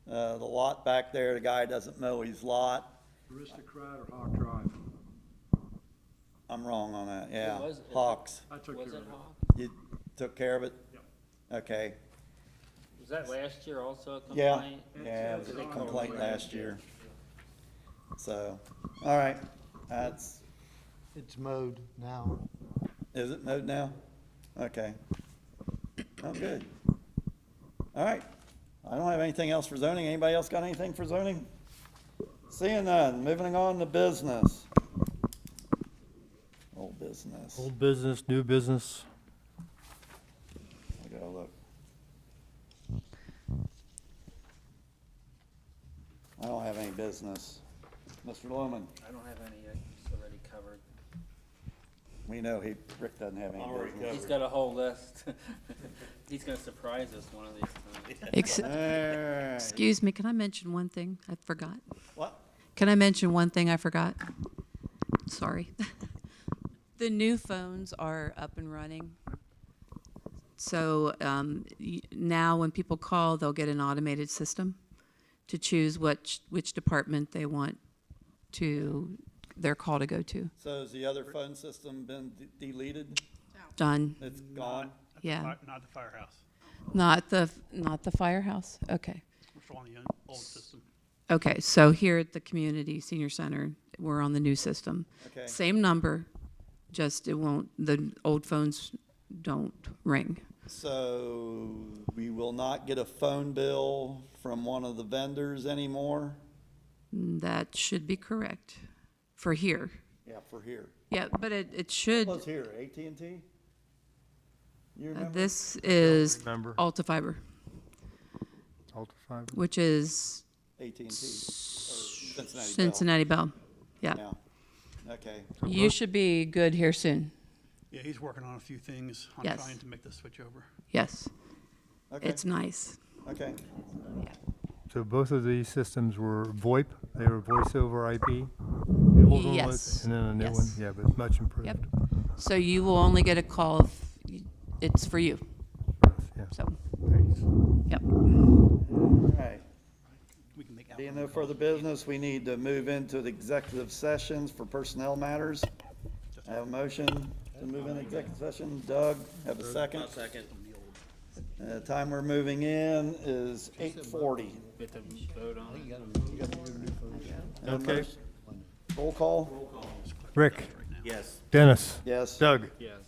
The lot back there, the guy doesn't mow his lot. Aristocrat or Hawk Drive? I'm wrong on that, yeah. was- Hawks. I took care of it. You took care of it? Yep. Okay. Was that last year also a Yeah, complaint? yeah, it was a Did they call complaint it? last year. So, all right, that's, It's mowed now. is it mowed now? Okay. Oh, good. All right, I don't have anything else for zoning. Anybody else got anything for zoning? Seeing none, moving on to business. Old business. Old business, new business. I gotta look. I don't have any business. Mr. Loman, I don't have any yet, it's already covered. we know Rick doesn't have any business. He's got a whole list. He's gonna surprise us one of these times. Ex- All right. Excuse me, can I mention one thing I forgot? What? Can I mention one thing I forgot? Sorry. The new phones are up and running. So now when people call, they'll get an automated system to choose which department they want their call to go to. So has the other phone system been deleted? Done. It's gone? Yeah. Not the firehouse. Not the firehouse? Okay. We're still on the old system. Okay, so here at the community senior center, we're on the new system. Okay. Same number, just the old phones don't ring. So we will not get a phone bill from one of the vendors anymore? That should be correct for here. Yeah, for here. Yeah, but it should, What's here, AT&T? You remember? this is Remember. Alta Fiber, Alta Fiber. which is AT&T, or Cincinnati Bell. Cincinnati Bell. Yeah. Yeah, okay. You should be good here soon. Yeah, he's working on a few things on Yes. trying to make the switch over. Yes. Okay. It's nice. Okay. Yeah. So both of these systems were VoIP, they were voice over IP? The old one was, Yes. and then a new one? Yes. Yeah, but it's much improved. Yep. So you will only get a call if it's for you. Yeah. So, Thanks. yep. All right. We can make Being no further business, we need to move into the executive sessions for personnel matters. I have a motion to move into executive session. Doug, have a second? I'll second. The time we're moving in is 8:40. We have to vote on it. Okay. Roll call? Rick, Yes. Dennis, Yes. Doug. Yes.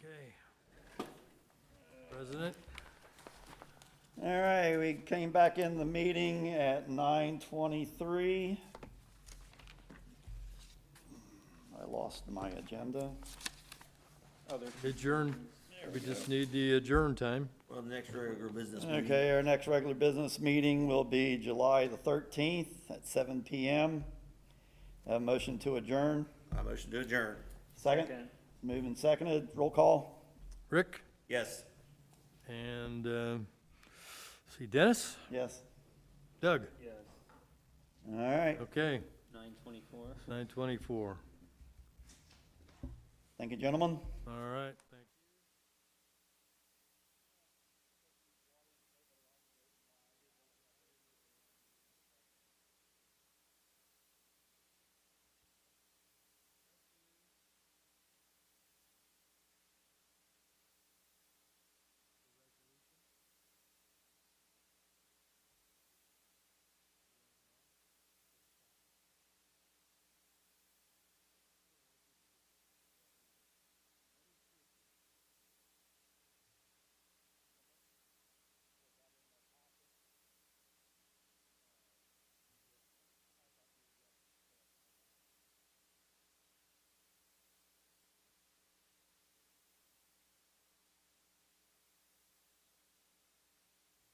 Okay. President? All right, we came back in the meeting at 9:23. I lost my agenda. Adjourn. We just need the adjourn time. Well, the next regular business meeting. Okay, our next regular business meeting will be July the 13th at 7 PM. Have a motion to adjourn. I motion to adjourn. Second? Moved and seconded. Roll call. Rick? Yes. And, see, Dennis? Yes. Doug? Yes. All right. Okay, 9:24. 9:24. Thank you, gentlemen. All right.